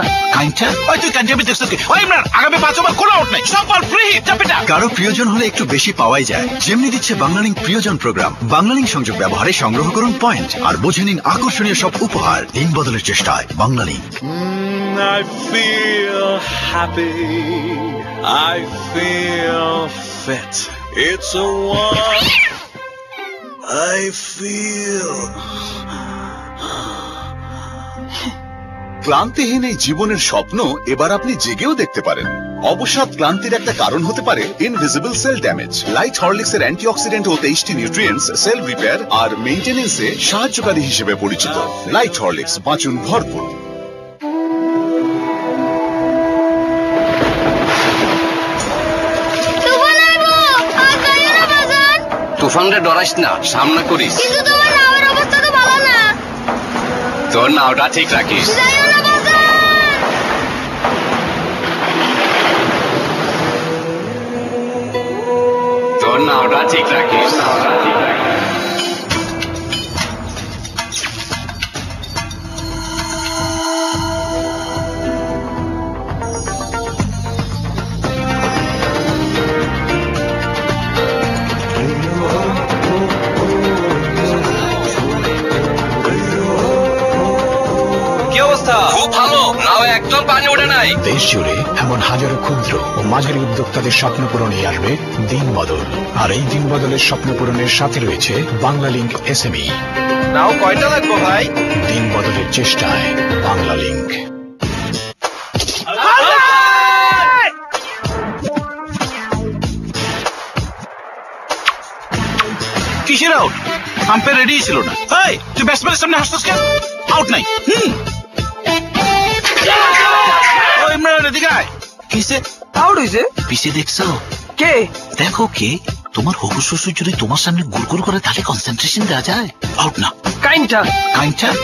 ওই তুই কাঞ্জাবি দেখছো কি? ওই ইমরান, আগামী 5 ওভার কোনো আউট নাই, সব বল ফ্রি হিট। চাপিটা কারো প্রিয়জন হলে একটু বেশি পাওয়াই যায়। যেমনি দিচ্ছে বাংলালিংক প্রিয়জন প্রোগ্রাম। বাংলালিংক সংযোগ ব্যবহারে সংগ্রহ করুন পয়েন্ট আর বুঝে নিন আকর্ষণীয় সব উপহার দিন বদলের চেষ্টায়। Banglalink. I feel happy, I feel fit, it's a one, I feel ক্লান্তিহীন এই জীবনের স্বপ্ন এবার আপনি জেগেও দেখতে পারেন। অবসাদ ক্লান্তির একটা কারণ হতে পারে invisible sell damage. Light Horlicks এর অ্যান্টিঅক্সিডেন্ট ও 23টি নিউট্রিয়েন্টস সেল রিপেয়ার আর মেইনটেনেন্সে সাহায্যকারী হিসেবে পরিচিত। লাইট হরলিক্স, বাঁচুন ভরপুর। তুফানরে ডরাইস না, সামনে করিস। কিন্তু তোমার নাওয়ের অবস্থা তো ভালো না। তোর নাওটা ঠিক রাখিস। তোর নাওটা ঠিক রাখিস। খুব ভালো, নাও একদম পানি ওঠে নাই। দেশ জুড়ে এমন হাজারো ক্ষুদ্র ও মাঝারি উদ্যোক্তাদের স্বপ্ন পূরণে আসবে দিন বদল। আর এই দিন বদলের স্বপ্ন পূরণের সাথে রয়েছে বাংলালিংক এসএমই। নাও কয়টা লাগবে ভাই? দিন বদলের চেষ্টায় বাংলালিংক। কিসের আউট? আম্পায়ার রেডি ছিল না। এই, তুই ব্যাটসম্যানের সামনে হাসছিস কেন? আউট নাই। ওই ইমরান এদিকে আয়। কিসে আউট হয়েছে? পিছিয়ে দেখছো? কে? দেখো কে? তোমার হবু শ্বশুর যদি তোমার সামনে গুড়গুড় করে তাহলে কনসেন্ট্রেশন দেওয়া যায়। আউট না। কাইনটা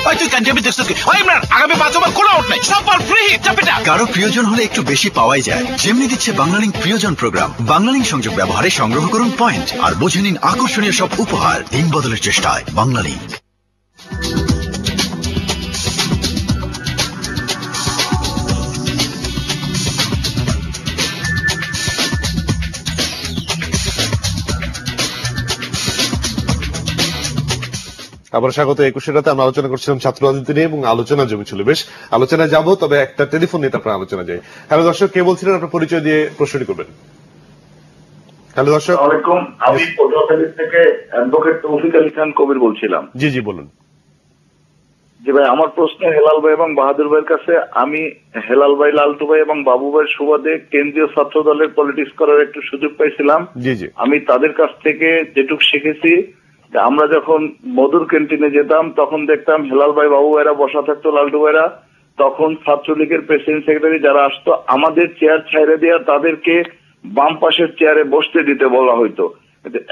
ওই তুই কাঞ্জাবি দেখছো কি? ওই ইমরান, আগামী 5 ওভার কোনো আউট নাই, সব বল ফ্রি হিট। চাপিটা কারো প্রিয়জন হলে একটু বেশি পাওয়াই যায়। যেমনি দিচ্ছে বাংলালিংক প্রিয়জন প্রোগ্রাম। বাংলালিংক সংযোগ ব্যবহারে সংগ্রহ করুন পয়েন্ট আর বুঝে নিন আকর্ষণীয় সব উপহার দিন বদলের চেষ্টায়। বাংলালিংক। আবার স্বাগত। 21 রাতে আমরা আলোচনা করছিলাম ছাত্র রাজনীতি নিয়ে এবং আলোচনা জমেছিল বেশ। আলোচনায় যাব, তবে একটা টেলিফোন নিয়ে তারপর আলোচনা যাই। হ্যালো দর্শক, কে বলছিলেন? আপনার পরিচয় দিয়ে প্রশ্নটি করবেন। হ্যালো দর্শক, আসসালামু আলাইকুম, আমি পটুয়াখালী থেকে অ্যাডভোকেট তৌফিক আলী খান কবির বলছিলাম। জি জি বলুন। জি ভাই, আমার প্রশ্ন হেলাল ভাই এবং বাহাদুর ভাইয়ের কাছে। আমি হেলাল ভাই, লালটু ভাই এবং বাবু ভাইয়ের সুবাদে কেন্দ্রীয় ছাত্র দলের পলিটিক্স করার একটু সুযোগ পাইছিলাম। জি জি। আমি তাদের কাছ থেকে যেটুকু শিখেছি আমরা যখন মধুর ক্যান্টিনে যেতাম তখন দেখতাম হেলাল ভাই বাবু ভাইরা বসা থাকতো, লালটু ভাইরা, তখন ছাত্রলীগের প্রেসিডেন্ট সেক্রেটারি যারা আসতো আমাদের চেয়ার ছাইড়ে দেওয়া তাদেরকে বাম পাশের চেয়ারে বসতে দিতে বলা হইতো।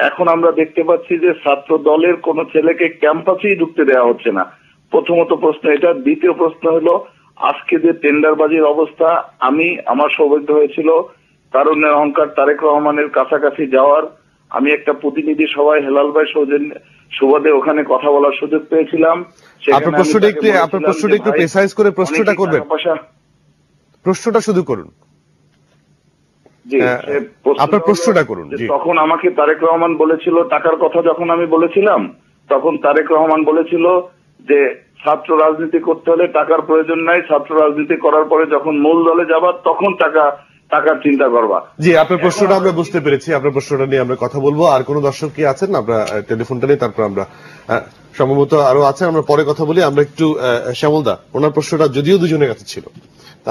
এখন আমরা দেখতে পাচ্ছি যে ছাত্র দলের কোন ছেলেকে ক্যাম্পাসেই ঢুকতে দেওয়া হচ্ছে না। প্রথমত প্রশ্ন এটা। দ্বিতীয় প্রশ্ন হলো আজকে যে টেন্ডারবাজির অবস্থা, আমার সৌভাগ্য হয়েছিল তারুণ্যের অহংকার তারেক রহমানের কাছাকাছি যাওয়ার। আমি একটা প্রতিনিধি সভায় হেলাল ভাই সুবাদে ওখানে কথা বলার সুযোগ পেয়েছিলাম। আপনার প্রশ্নটা একটু প্রেসাইজ করে প্রশ্নটা করবেন, প্রশ্নটা শুধু করুন। আপনার প্রশ্নটা করুন। তখন আমাকে তারেক রহমান বলেছিল টাকার কথা, যখন আমি বলেছিলাম তখন তারেক রহমান বলেছিল যে ছাত্র রাজনীতি করতে হলে টাকার প্রয়োজন নাই, ছাত্র রাজনীতি করার পরে যখন মূল দলে যাবার তখন টাকার চিন্তা করবা। জি, আপনার প্রশ্নটা আমরা বুঝতে পেরেছি। আপনার প্রশ্নটা নিয়ে আমরা কথা বলবো। আর কোন দর্শক কি আছেন? আমরা টেলিফোনটা নিয়ে তারপর আমরা সম্ভবত আরো আছেন, আমরা পরে কথা বলি। আমরা একটু শ্যামলদা, ওনার প্রশ্নটা যদিও দুজনের কাছে ছিল,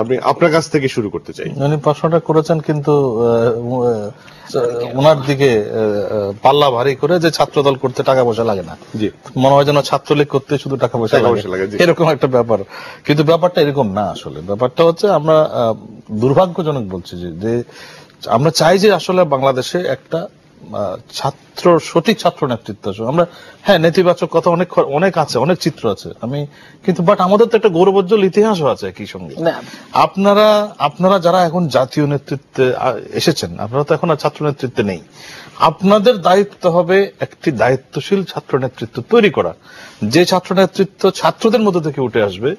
আপনি আপনার কাছ থেকে শুরু করতে চাই। উনি প্রশ্নটা করেছেন কিন্তু ওনার দিকে পাল্লা ভারী করে যে ছাত্রদল করতে টাকা পয়সা লাগে না, জি মনে হয় যেন ছাত্রলীগ করতে শুধু টাকা পয়সা লাগে, এরকম একটা ব্যাপার। কিন্তু ব্যাপারটা এরকম না। আসলে ব্যাপারটা হচ্ছে আমরা দুর্ভাগ্যজনক বলছি যে আমরা চাই যে আসলে বাংলাদেশে একটা সঠিক ছাত্র নেতৃত্ব। আমরা হ্যাঁ নেতিবাচক কথা অনেক আছে, অনেক চিত্র আছে, কিন্তু বাট আমাদের তো একটা গৌরবোজ্জ্বল ইতিহাসও আছে একই সঙ্গে। আপনারা যারা এখন জাতীয় নেতৃত্বে এসেছেন, আপনারা তো এখন আর ছাত্র নেতৃত্বে নেই। আপনাদের দায়িত্ব হবে একটি দায়িত্বশীল ছাত্র নেতৃত্ব তৈরি করা, যে ছাত্র নেতৃত্ব ছাত্রদের মধ্যে থেকে উঠে আসবে,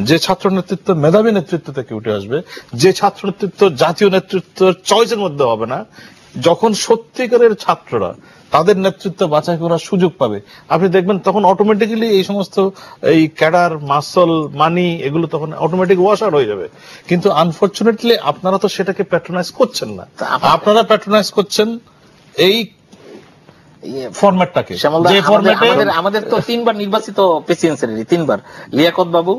যে ছাত্র নেতৃত্ব মেধাবী নেতৃত্ব থেকে উঠে আসবে, যে ছাত্র নেতৃত্ব জাতীয় নেতৃত্বের চয়েসের মধ্যে হবে না। যখন সত্যিকারের ছাত্ররা তাদের নেতৃত্ব বাছাই করার সুযোগ পাবে, আপনি দেখবেন তখন অটোমেটিক্যালি এই সমস্ত এই ক্যাডার, মাসল, মানি এগুলো তখন অটোমেটিক ওয়াশ আউট হয়ে যাবে। কিন্তু আনফরচুনেটলি আপনারা তো সেটাকে প্যাট্রোনাইজ করছেন না। আপনারা প্যাট্রোনাইজ করছেন এই ফরম্যাটটাকে। আমাদের তো 3 বার নির্বাচিত প্রেসিডেন্ট সেক্রেটারি, 3 বার লিয়াকত বাবু,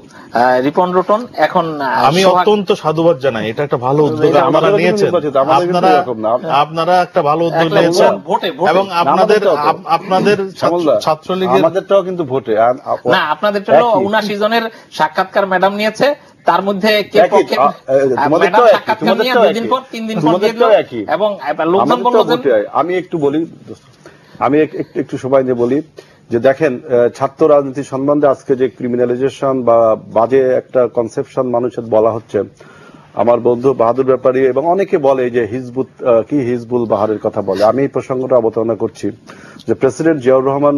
রিপন রতন, এখন আমি অত্যন্ত সাধুবাদ জানাই। এটা একটা ভালো উদ্যোগ আপনারা নিয়েছেন, আপনারা একটা ভালো উদ্যোগ নিয়েছেন এবং আপনাদের ছাত্রলীগের আমাদেরটাও কিন্তু ভোটে না, আপনাদেরটা হলো 79 জনের সাক্ষাৎকার ম্যাডাম নিয়েছে, তার মধ্যে কে পক্ষে ম্যাডাম সাক্ষাৎকার নিয়ে 2 দিন পর 3 দিন পর দিয়ে দিল এবং লোকজন বলল যে আমি একটু সময় নিয়ে বলি যে দেখেন ছাত্র রাজনীতি সম্বন্ধে আজকে যে ক্রিমিনালাইজেশন বা বাজে একটা কনসেপশন মানুষের বলা হচ্ছে, আমার বন্ধু বাহাদুর ব্যাপারী এবং অনেকে বলে যে হিজবুল বাহারের কথা বলে। আমি এই প্রসঙ্গটা অবতারণা করছি যে প্রেসিডেন্ট জিয়াউর রহমান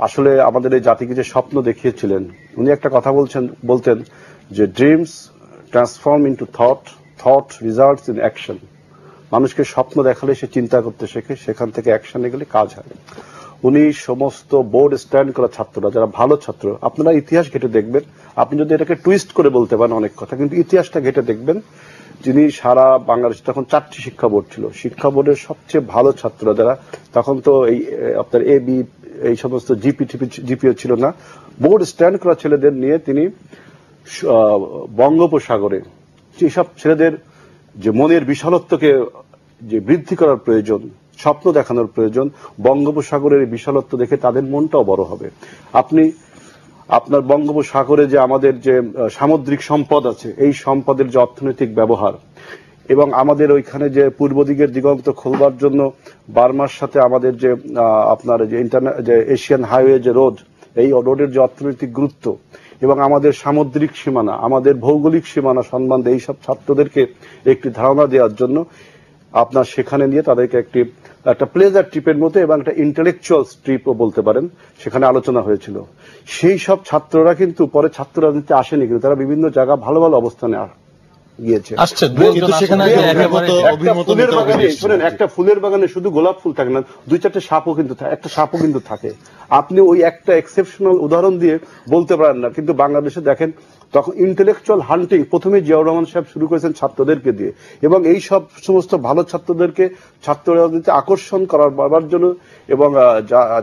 আসলে আমাদের এই জাতিকে যে স্বপ্ন দেখিয়েছিলেন, উনি একটা কথা বলতেন যে dreams transform into thought results in action. মানুষকে স্বপ্ন দেখালে সে চিন্তা করতে শেখে, সেখান থেকে অ্যাকশনে গেলে কাজ হয়। উনি সমস্ত বোর্ড স্ট্যান্ড করা ছাত্ররা, যারা ভালো ছাত্র, আপনারা ইতিহাস ঘেটে দেখবেন, আপনি যদি এটাকে টুইস্ট করে বলতে পারেন অনেক কথা, কিন্তু ইতিহাসটা ঘেটে দেখবেন, যিনি সারা বাংলাদেশে তখন 4টি শিক্ষা বোর্ড ছিল, শিক্ষা বোর্ডের সবচেয়ে ভালো ছাত্ররা যারা, তখন তো এই আপনার এবি এই সমস্ত জিপিও ছিল না, বোর্ড স্ট্যান্ড করা ছেলেদের নিয়ে তিনি বঙ্গোপসাগরে যেসব ছেলেদের যে মনের বিশালত্বকে যে বৃদ্ধি করার প্রয়োজন, স্বপ্ন দেখানোর প্রয়োজন, বঙ্গোপসাগরের বিশালত্ব দেখে তাদের মনটাও বড় হবে। আপনার বঙ্গোপসাগরে যে আমাদের যে সামুদ্রিক সম্পদ আছে, এই সম্পদের যে অর্থনৈতিক ব্যবহার এবং আমাদের ওইখানে যে পূর্ব দিকের দিগন্ত খোলবার জন্য বার্মার সাথে আমাদের যে আপনার যে এশিয়ান হাইওয়ে যে রোড, এই রোডের যে অর্থনৈতিক গুরুত্ব এবং আমাদের সামুদ্রিক সীমানা, আমাদের ভৌগোলিক সীমানা সম্বন্ধে এইসব ছাত্রদেরকে একটি ধারণা দেওয়ার জন্য আপনার সেখানে নিয়ে তাদেরকে একটা প্লেজার ট্রিপের মতো এবং একটা ইন্টেলেকচুয়াল ট্রিপও বলতে পারেন, সেখানে আলোচনা হয়েছিল। সেই সব ছাত্ররা কিন্তু পরে ছাত্র রাজনীতিতে আসেনি, কিন্তু তারা বিভিন্ন জায়গা ভালো ভালো অবস্থানে গিয়েছে। একটা ফুলের বাগানে শুধু গোলাপ ফুল থাকে না, 2-4টে সাপও কিন্তু একটা সাপও কিন্তু থাকে। আপনি ওই একটা এক্সেপশনাল উদাহরণ দিয়ে বলতে পারেন না, কিন্তু বাংলাদেশে দেখেন তখন ইন্টেলেকচুয়াল হান্টিং প্রথমে জিয়াউর রহমান সাহেব শুরু করেছেন ছাত্রদেরকে দিয়ে, এবং এই সব সমস্ত ভালো ছাত্রদেরকে ছাত্র রাজনীতি আকর্ষণ করার জন্য এবং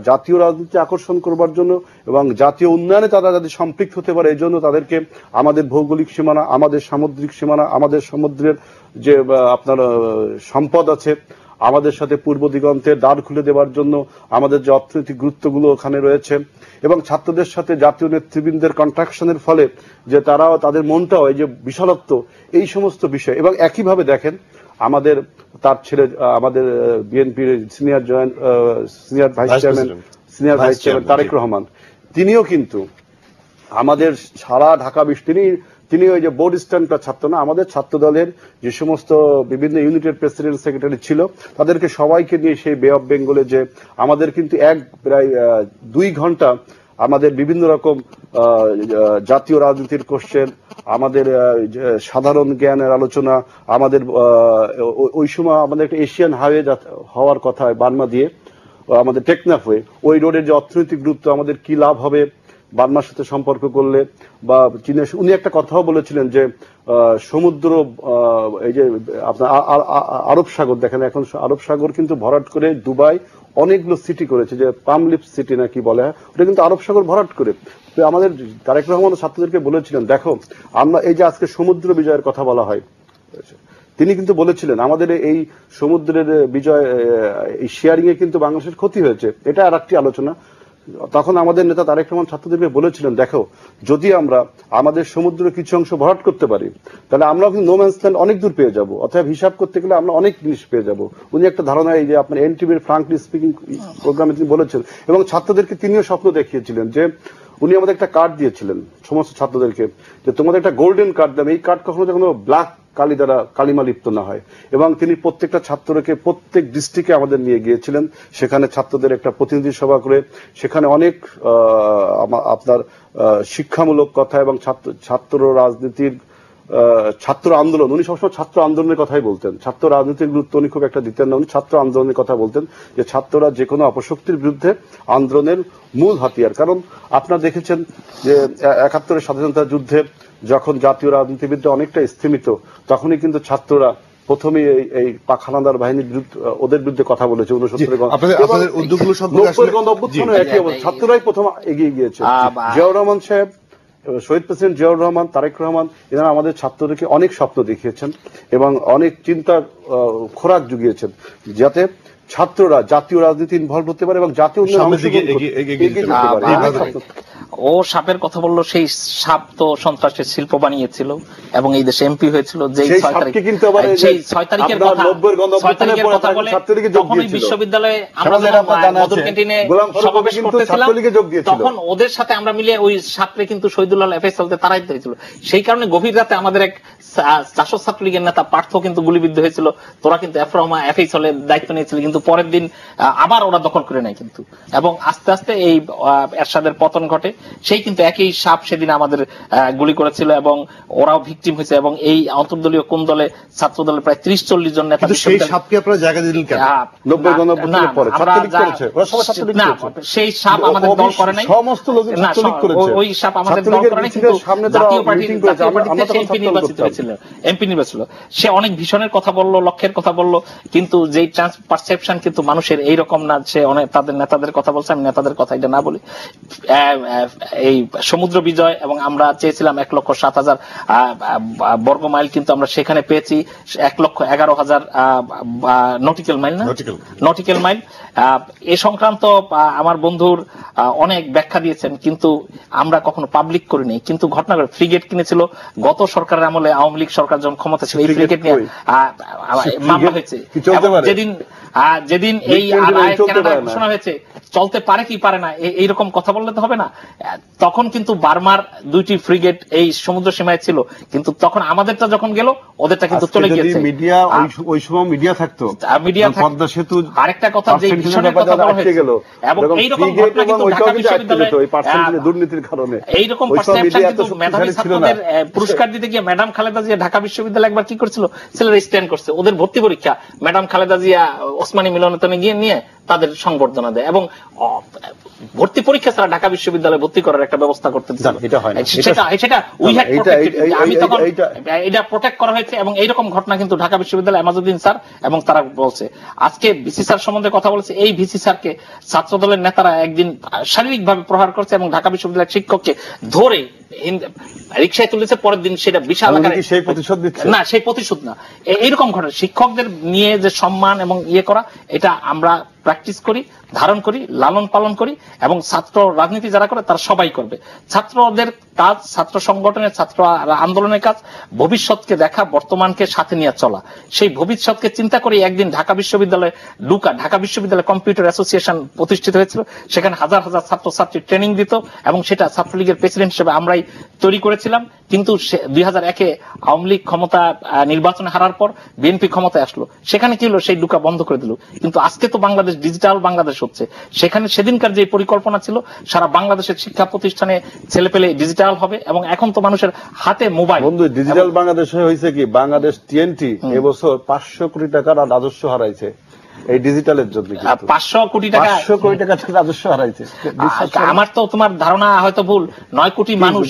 জাতীয় রাজনীতি আকর্ষণ করবার জন্য এবং জাতীয় উন্নয়নে তারা যাতে সম্পৃক্ত হতে পারে, এই জন্য তাদেরকে আমাদের ভৌগোলিক সীমানা, আমাদের সামুদ্রিক সীমানা, আমাদের সমুদ্রের যে আপনার সম্পদ আছে, আমাদের সাথে পূর্ব দিগন্তের দ্বার খুলে দেওয়ার জন্য আমাদের যে অর্থনৈতিক গুরুত্বগুলো ওখানে রয়েছে, এবং ছাত্রদের সাথে জাতীয় নেতৃবৃন্দের কন্ট্রাকশনের ফলে যে তারাও তাদের মনটাও এই যে বিশালত্ব, এই সমস্ত বিষয়। এবং একইভাবে দেখেন আমাদের তার ছেলে আমাদের বিএনপির senior vice chairman Tarique Rahman, তিনিও কিন্তু আমাদের সারা ঢাকা তিনি ওই যে বোর্ড স্ট্যান্ডটা ছাত্র না, আমাদের ছাত্র দলের যে সমস্ত বিভিন্ন ইউনিটের প্রেসিডেন্ট সেক্রেটারি ছিল তাদেরকে সবাইকে নিয়ে সেই বে অফ বেঙ্গলে যে আমাদের কিন্তু প্রায় 2 ঘন্টা আমাদের বিভিন্ন রকম জাতীয় রাজনীতির কোশ্চেন, আমাদের সাধারণ জ্ঞানের আলোচনা, আমাদের ওই সময় আমাদের একটা এশিয়ান হাইওয়ে হওয়ার কথা বার্মা দিয়ে আমাদের টেকনাফ হয়ে, ওই রোডের যে অর্থনৈতিক গুরুত্ব, আমাদের কি লাভ হবে বার্মার সাথে সম্পর্ক করলে, বা চীনের। উনি একটা কথাও বলেছিলেন যে সমুদ্র এই যে আপনার আরব সাগর দেখেন, এখন আরব সাগর কিন্তু ভরাট করে দুবাই অনেকগুলো সিটি করেছে, যে পামলিপ সিটি না কি বলে, ওটা কিন্তু আরব সাগর ভরাট করে। আমাদের তারেক রহমান ছাত্রদেরকে বলেছিলেন, দেখো আমরা এই যে আজকে সমুদ্র বিজয়ের কথা বলা হয়, তিনি কিন্তু বলেছিলেন আমাদের এই সমুদ্রের বিজয় এই শেয়ারিং এ কিন্তু বাংলাদেশের ক্ষতি হয়েছে, এটা আর একটি আলোচনা। তখন আমাদের নেতা তারেক রহমান ছাত্রদেরকে বলেছিলেন, দেখো যদি আমরা আমাদের সমুদ্রের কিছু অংশ ভরাট করতে পারি তাহলে আমরা কিন্তু নো ম্যানস ল্যান্ড অনেক দূর পেয়ে যাব, অর্থাৎ হিসাব করতে গেলে আমরা অনেক জিনিস পেয়ে যাব। উনি একটা ধারণা এই যে আপনার এনটিভির ফ্রাঙ্কলি স্পিকিং প্রোগ্রামে তিনি বলেছেন, এবং ছাত্রদেরকে তিনিও স্বপ্ন দেখিয়েছিলেন যে উনি আমাদের একটা কার্ড দিয়েছিলেন সমস্ত ছাত্রদেরকে, যে তোমাদের একটা গোল্ডেন কার্ড দেন, এই কার্ড কখনো কোনো ব্ল্যাক কালি দ্বারা কালিমা লিপ্ত না হয়। এবং তিনি প্রত্যেকটা ছাত্রকে প্রত্যেক ডিস্ট্রিক্টে আমাদের নিয়ে গিয়েছিলেন, সেখানে ছাত্রদের একটা প্রতিনিধি সভা করে সেখানে অনেক আপনার শিক্ষামূলক কথা এবং ছাত্র রাজনীতির ছাত্র আন্দোলন, উনি সবসময় ছাত্র আন্দোলনের কথাই বলতেন, ছাত্র রাজনীতির গুরুত্ব উনি খুব একটা দিতেন না, উনি ছাত্র আন্দোলনের কথা বলতেন, যে ছাত্ররা যে কোনো অপশক্তির বিরুদ্ধে আন্দোলনের মূল হাতিয়ার। কারণ আপনারা দেখেছেন যে ৭১-এর স্বাধীনতা যুদ্ধে যখন জাতীয় রাজনীতিবিদরা অনেকটা স্থিমিত, তখনই কিন্তু ছাত্ররা প্রথমে এই পাখানাদার বাহিনীর বিরুদ্ধে ওদের বিরুদ্ধে কথা বলেছে। ৬৯ উদ্যোগগুলো একই অবস্থা, ছাত্ররাই প্রথম এগিয়ে গিয়েছে। জিয়াউর রহমান সাহেব, শহীদ প্রেসিডেন্ট জিয়াউর রহমান, তারেক রহমান, এনারা আমাদের ছাত্রদেরকে অনেক স্বপ্ন দেখিয়েছেন এবং অনেক চিন্তার খোরাক জুগিয়েছেন, যাতে ছাত্ররা জাতীয় রাজনীতি ইনভলভ হতে পারে এবং জাতীয় ও সাপের কথা বললো, সেই সাপ তো সন্ত্রাসের শিল্প বানিয়েছিল এবং এই দেশে এমপি হয়েছিল। যেই 6 তারিখের কথা বলে তখনই বিশ্ববিদ্যালয়ে আমরা মধুর ক্যান্টিনে সমাবেশ করতেছিলাম, তখন ওদের সাথে আমরা মিলে ওই সাপরে কিন্তু শহীদুল্লাহ এফএসএলতে তাড়াইতে হয়েছিল। সেই কারণে গভীর রাতে আমাদের এক জাসদ ছাত্রলীগের নেতা পার্থ কিন্তু গুলিবিদ্ধ হয়েছিল। তোরা কিন্তু এফএসএলের দায়িত্ব নিয়েছিল, কিন্তু পরের দিন আবার ওরা দখল করে নেয় কিন্তু, এবং আস্তে আস্তে এই এরশাদের পতন ঘটে। সেই কিন্তু একই সাপ সেদিন আমাদের গুলি করেছিল এবং ওরাও ভিকটিম হয়েছে। এবং এই অন্তর্দলীয় কোন দলে, ছাত্র দলের প্রায় ৩০-৪০ জন নেতা, সেই সাপকে আপনারা জায়গা দিলেন কেন? সেই সাপ আমাদের দল করে নাই, ওই সাপ আমাদের দল করে নাই, কিন্তু জাতীয় পার্টিতে এমপি নির্বাচিত। সে অনেক ভীষণের কথা বললো, লক্ষ্যের কথা বললো, কিন্তু যেই পারসেপশন কিন্তু মানুষের এইরকম না। সে অনেক তাদের নেতাদের কথা বলছে, আমি নেতাদের কথা এটা না বলি। এই সমুদ্র বিজয়, এবং আমরা চেয়েছিলাম ১,০৭,০০০ বর্গ মাইল, কিন্তু আমরা সেখানে পেয়েছি ১,১১,০০০ নটিক্যাল মাইল, না নটিক্যাল মাইল। এ সংক্রান্ত আমার বন্ধুর অনেক ব্যাখ্যা দিয়েছেন, কিন্তু আমরা কখনো পাবলিক করিনি। কিন্তু ঘটনা করে ফ্রিগেট কিনেছিল গত সরকারের আমলে, আওয়ামী লীগ সরকার যখন ক্ষমতা ছিল, এই ফ্রিগেট নিয়ে মামলা হয়েছে। যেদিন এই ঘোষণা হয়েছে, চলতে পারে কি পারে না এইরকম কথা বললে তো হবে না। তখন কিন্তু বার্মার 2টি ফ্রিগেট এই সমুদ্র সীমায় ছিল, কিন্তু তখন আমাদেরটা যখন গেল ওদেরটা কিন্তু চলে গিয়েছে। মিডিয়া ওই সময় মিডিয়া থাকতো, পদ্মা সেতু আরেকটা কথা, যে ভীষণের কথা বলা হয়েছে, এবং এইরকম ঘটনা কিন্তু ঢাকা বিশ্ববিদ্যালয়ে দুর্নীতির কারণে এইরকম পারসেপশন কিন্তু মেধাবী ছাত্রদের পুরস্কার দিতে গিয়ে ম্যাডাম খালেদা জিয়া ঢাকা বিশ্ববিদ্যালয়ে একবার কি করেছিল, ছেলেরা স্ট্যান্ড করছে, ওদের ভর্তি পরীক্ষা ম্যাডাম খালেদা জিয়া ওসমানী মিলনায়তনে গিয়ে নিয়ে তাদের সংবর্ধনা দেয়, এবং ভর্তি পরীক্ষা ছাড়া ঢাকা বিশ্ববিদ্যালয়ে ভর্তি করার একটা ব্যবস্থা করতে আমি তখন এটা প্রোটেক্ট করা হয়েছে। এবং এইরকম ঘটনা কিন্তু ঢাকা বিশ্ববিদ্যালয় আমাজউদ্দিন স্যার এবং তারা বলছে। আজকে ভিসি স্যার সম্বন্ধে কথা বলেছে, এই ভিসি স্যারকে ছাত্র দলের নেতারা একদিন শারীরিকভাবে প্রহার করছে এবং ঢাকা বিশ্ববিদ্যালয়ের শিক্ষককে ধরে রিক্সায় তুলেছে, পরের দিন সেটা বিশাল আকারে সেই প্রতিশোধ দিচ্ছে না, সেই প্রতিশোধ না, এইরকম ঘটনা। শিক্ষকদের নিয়ে যে সম্মান এবং করা, এটা আমরা প্র্যাকটিস করি, ধারণ করি, লালন পালন করি, এবং ছাত্র রাজনীতি যারা করে তারা সবাই করবে। ছাত্রদের কাজ, ছাত্র সংগঠনের, ছাত্র আন্দোলনের কাজ ভবিষ্যৎকে দেখা, বর্তমানকে সাথে নিয়ে চলা। সেই ভবিষ্যৎকে চিন্তা করে একদিন ঢাকা বিশ্ববিদ্যালয়ে ঢাকা বিশ্ববিদ্যালয় কম্পিউটার অ্যাসোসিয়েশন প্রতিষ্ঠিত হয়েছিল। সেখানে হাজার হাজার ছাত্রছাত্রী ট্রেনিং দিত, এবং সেটা ছাত্রলীগের প্রেসিডেন্ট হিসেবে আমরাই তৈরি করেছিলাম। কিন্তু 2001-এ আওয়ামী লীগ ক্ষমতা নির্বাচনে হারার পর বিএনপি ক্ষমতায় আসলো, সেখানে কি হলো, সেই ডুকা বন্ধ করে দিল। কিন্তু আজকে তো বাংলাদেশ ডিজিটাল বাংলাদেশ হচ্ছে। সেখানে সেদিনকার যে পরিকল্পনা ছিল, সারা বাংলাদেশের শিক্ষা প্রতিষ্ঠানে ছেলেপেলে ডিজিটাল হবে, এবং এখন তো মানুষের হাতে মোবাইল। বন্ধু, ডিজিটাল বাংলাদেশে হয়েছে কি, বাংলাদেশ TNT এবছর 500 কোটি টাকার রাজস্ব হারাইছে এই ডিজিটালের জন্য। 500 কোটি টাকা রাজস্ব হারাইছে। আমার তো তোমার ধারণা হয়তো ভুল। 9 কোটি মানুষ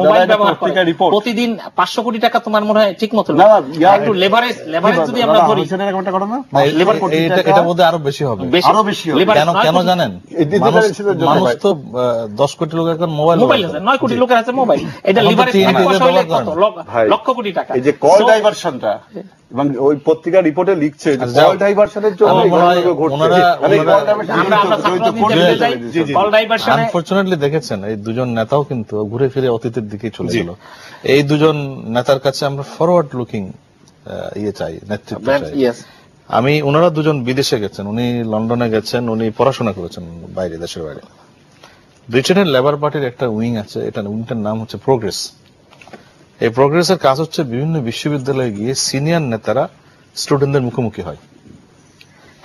মোবাইল ব্যবহার করে প্রতিদিন। 500 কোটি টাকা তোমার মনে হয় ঠিক মতো একটু লেভারেজ যদি আমরা ধরি, এটা বোধহয় আরো বেশি হবে। কেন জানেন? মানুষ তো 10 কোটি লোকের এখন মোবাইল আছে, 9 কোটি লোকের আছে মোবাইল। এটা লেভারেজ লক্ষ কোটি টাকা। এই যে কল ডাইভারশনটা, এবং ওই পত্রিকা রিপোর্টে লিখছে যে কল ডাইভারশনের জন্য আনফরচুনেটলি দেখেছেন এই দুজন নেতাও কিন্তু ঘুরে ফিরে অতীতের দিকে চলে গেল। এই দুজন নেতার কাছে আমরা ফরওয়ার্ড লুকিং চাই, নেতৃত্ব চাই। আমি ওনারা দুজন বিদেশে গেছেন, উনি লন্ডনে গেছেন, উনি পড়াশোনা করেছেন বাইরে, দেশের বাইরে। ব্রিটেনের লেবার পার্টির একটা উইং আছে, এটা উইংটার নাম হচ্ছে প্রোগ্রেস। এই প্রোগ্রেসের কাজ হচ্ছে বিভিন্ন বিশ্ববিদ্যালয়ে গিয়ে সিনিয়র নেতারা স্টুডেন্টদের মুখোমুখি হয়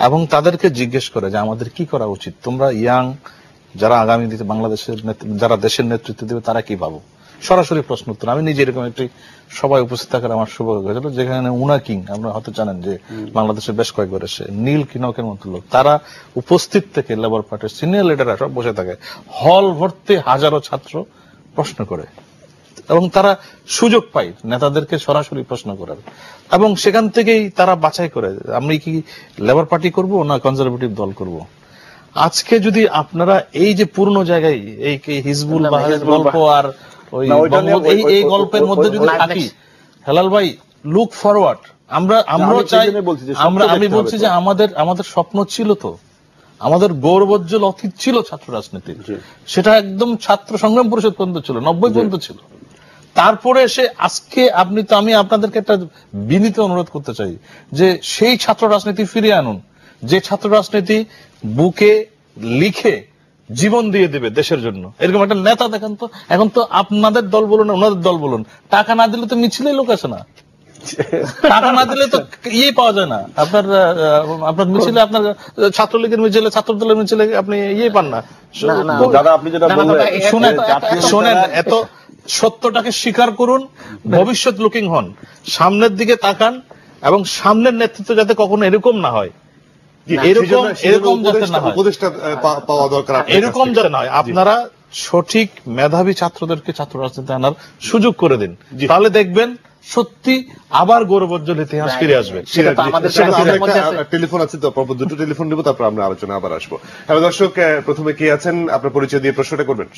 এবং তাদেরকে জিজ্ঞেস করে যে আমাদের কি করা উচিত, তোমরা ইয়াং যারা আগামী দিতে বাংলাদেশের যারা দেশের নেতৃত্ব দেবে তারা কি ভাবো। সরাসরি প্রশ্ন উত্তর। আমি নিজে এরকম একটি সবাই উপস্থিত থাকার আমার সৌভাগ্য হয়েছিল, যেখানে উনা কিং, আমরা হয়তো জানেন যে বাংলাদেশের বেশ কয়েকবার এসে, নীল কিনকের মতো লোক, তারা উপস্থিত থেকে লেবার পার্টির সিনিয়র লিডাররা সব বসে থাকে, হল ভর্তি হাজারো ছাত্র প্রশ্ন করে, এবং তারা সুযোগ পায় নেতাদেরকে সরাসরি প্রশ্ন করার, এবং সেখান থেকেই তারা বাছাই করে আমি কি লেবার পার্টি করব না কনজারভেটিভ দল করব। আজকে যদি আপনারা এই যে পুরনো জায়গায় এই হিজবুল বাহারের গল্প আর ওই এই গল্পের মধ্যে যদি থাকি, হেলাল ভাই, লুক ফরওয়ার্ড। আমরাও চাই, আমি বলছি যে আমাদের স্বপ্ন ছিল, তো আমাদের গৌরবোজ্জ্বল অতীত ছিল ছাত্র রাজনীতি, সেটা একদম ছাত্র সংগ্রাম পরিষদ পর্যন্ত ছিল, 90 পর্যন্ত ছিল। তারপরে এসে আজকে আমি আপনাদেরকে একটা বিনীত অনুরোধ করতে চাই যে সেই ছাত্র রাজনীতি ফিরিয়ে আনুন, যে ছাত্র রাজনীতি বুকে লিখে জীবন দিয়ে দেবে দেশের জন্য। এরকম একটা নেতা দেখেন তো। এখন তো আপনাদের দল বলুন, ওনাদের দল বলুন, টাকা না দিলে তো মিছিলেই লোক আসে না, টাকা না দিলে তো পাওয়া যায় না। আপনার মিছিলে, আপনার ছাত্রলীগের মিছিলে, ছাত্র দলের মিছিলে আপনি পান না। দাদা, আপনি যেটা বললেন, শোনেন, এত সত্যটাকে স্বীকার করুন, ভবিষ্যৎ লুকিং হন, সামনের দিকে তাকান, এবং সামনের নেতৃত্ব যাতে কখনো এরকম না হয়, এরকম যাতে না হয়, এরকম যাতে না হয়। আপনারা সঠিক মেধাবী ছাত্রদেরকে ছাত্র রাজনীতি আনার সুযোগ করে দিন, তাহলে দেখবেন সত্যি আবার গৌরবোজ্জ্বল ইতিহাস ফিরে আসবে। টেলিফোন আছে তো, দুটো টেলিফোন নেব, তারপর আমরা আলোচনা আবার আসবো। হ্যালো দর্শক, প্রথমে কে আছেন, আপনার পরিচয় দিয়ে প্রশ্নটা করবেন।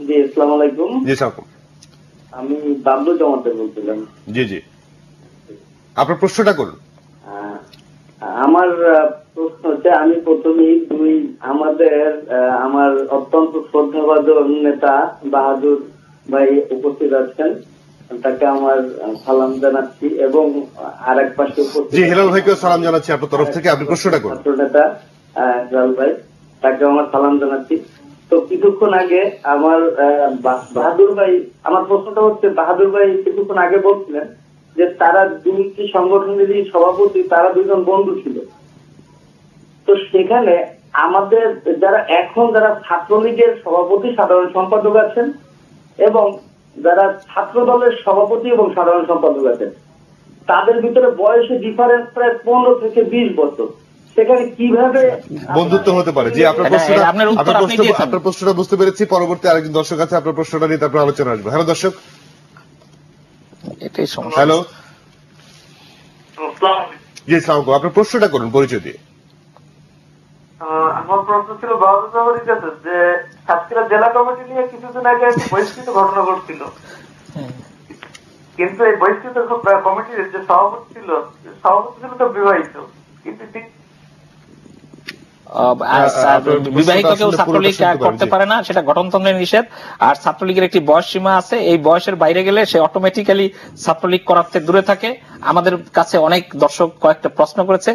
জি, আসসালামু আলাইকুম। জি সালাম। আমি বাবলু জমাদ্দার বলছিলাম। জি জি, আপনার প্রশ্নটা করুন। আমার প্রশ্ন হচ্ছে, আমি প্রথমেই আমার অত্যন্ত শ্রদ্ধাভাজন নেতা বাহাদুর ভাই উপস্থিত আছেন, তাকে আমার সালাম জানাচ্ছি, এবং আর এক পাশে উপস্থিত হেলাল ভাইকেও সালাম জানাচ্ছি আপনার তরফ থেকে। আপনি প্রশ্নটা করুন। নেতা হেলাল ভাই, তাকে আমার সালাম জানাচ্ছি। তো কিছুক্ষণ আগে আমার বাহাদুর ভাই, আমার প্রশ্নটা হচ্ছে, বাহাদুর ভাই কিছুক্ষণ আগে বলছিলেন যে তারা দুইটি সংগঠনেরই সভাপতি, তারা দুজন বন্ধু ছিল। তো সেখানে আমাদের যারা ছাত্রলীগের সভাপতি, সাধারণ সম্পাদক আছেন, এবং যারা ছাত্র দলের সভাপতি এবং সাধারণ সম্পাদক আছেন, তাদের ভিতরে বয়সে ডিফারেন্স প্রায় 15 থেকে 20 বছর। সেখানে কিভাবে বন্ধুত্ব হতে পারে? জি, আপনার প্রশ্নটা বুঝতে পেরেছি। পরবর্তী আরেকজন দর্শক আছে, আপনার প্রশ্নটা নিয়ে তারপর আলোচনা আসবে। হ্যালো দর্শক, হ্যালো, জি সালাম, আপনার প্রশ্নটা করুন পরিচয় দিয়ে। আমার প্রশ্ন ছিল বাহাদুর ভাইয়ের কাছে যে ছাত্র সাতক্ষীরা জেলা কমিটি নিয়ে কিছুদিন আগে একটি বহিষ্কৃত ঘটনা ঘটছিল, কিন্তু এই বহিষ্কৃত কমিটির যে সভাপতি ছিল তো বিবাহিত, কিন্তু বিবাহিত কেউ ছাত্রলীগ করতে পারে না, সেটা গঠনতন্ত্রের নিষেধ। আর ছাত্রলীগের একটি বয়স সীমা আছে, এই বয়সের বাইরে গেলে সে অটোমেটিক্যালি ছাত্রলীগ করাতে দূরে থাকে। আমাদের কাছে অনেক দর্শক কয়েকটা প্রশ্ন করেছে,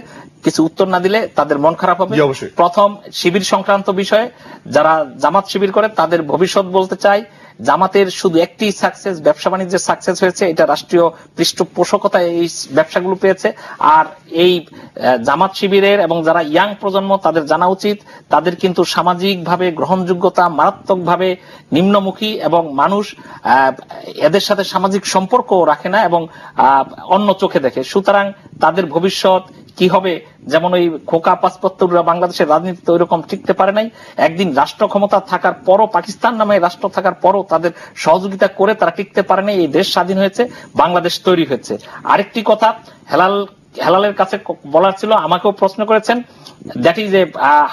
কিছু উত্তর না দিলে তাদের মন খারাপ হবে। প্রথম, শিবির সংক্রান্ত বিষয়ে যারা জামাত শিবির করে তাদের ভবিষ্যৎ বলতে চাই। জামাতের শুধু একটি সাকসেস, ব্যবসা বাণিজ্যের সাকসেস হয়েছে, এটা রাষ্ট্রীয় পৃষ্ঠপোষকতায় এই ব্যবসাগুলো পেয়েছে। আর এই জামাত শিবিরের এবং যারা ইয়াং প্রজন্ম তাদের জানা উচিত, তাদের কিন্তু সামাজিকভাবে গ্রহণযোগ্যতা মারাত্মকভাবে নিম্নমুখী এবং মানুষ এদের সাথে সামাজিক সম্পর্ক রাখে না এবং অন্য চোখে দেখে। সুতরাং তাদের ভবিষ্যৎ কি হবে, যেমন ওই খোকা পাসপোর্টরা বাংলাদেশের রাজনীতিতে ওই রকম টিকতে পারে নাই, একদিন রাষ্ট্র ক্ষমতা থাকার পরও, পাকিস্তান নামে রাষ্ট্র থাকার পরও তাদের সহযোগিতা করে তারা টিকতে পারে নাই। এই দেশ স্বাধীন হয়েছে, বাংলাদেশ তৈরি হয়েছে। আরেকটি কথা হেলালের কাছে বলার ছিল, আমাকেও প্রশ্ন করেছেন, দ্যাট ইজ এ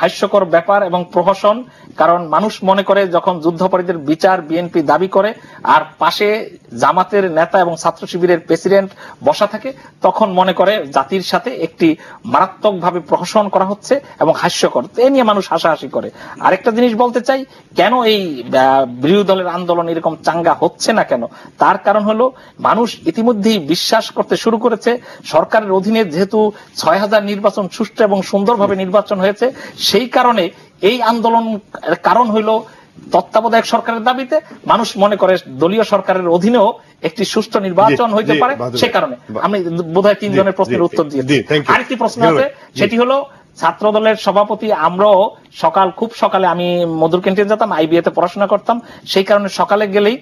হাস্যকর ব্যাপার এবং প্রহসন। কারণ মানুষ মনে করে যখন যুদ্ধাপরাধীদের বিচার বিএনপি দাবি করে আর পাশে জামাতের নেতা এবং ছাত্র শিবিরের প্রেসিডেন্ট বসা থাকে, তখন মনে করে জাতির সাথে একটি মারাত্মকভাবে প্রহসন করা হচ্ছে এবং হাস্যকর, এ নিয়ে মানুষ হাসাহাসি করে। আরেকটা জিনিস বলতে চাই, কেন এই বিরোধী দলের আন্দোলন এরকম চাঙ্গা হচ্ছে না কেন, তার কারণ হলো মানুষ ইতিমধ্যেই বিশ্বাস করতে শুরু করেছে সরকারের অধীনে যেহেতু ৬,০০০ নির্বাচন সুষ্ঠু এবং সুন্দরভাবে নির্বাচন হয়েছে, সেই কারণে এই আন্দোলন কারণ হইল তত্ত্বাবধায়ক সরকারের দাবিতে মানুষ মনে করে দলীয় সরকারের অধীনেও একটি সুষ্ঠু নির্বাচন হইতে পারে। সে কারণে আমি বোধহয় ৩ জনের প্রশ্নের উত্তর দিয়েছি। আরেকটি প্রশ্ন আছে, সেটি হলো ছাত্র দলের সভাপতি, আমরাও খুব সকালে, আমি মধুর ক্যান্টিনে যেতাম, আইবিএতে পড়াশোনা করতাম, সেই কারণে সকালে গেলেই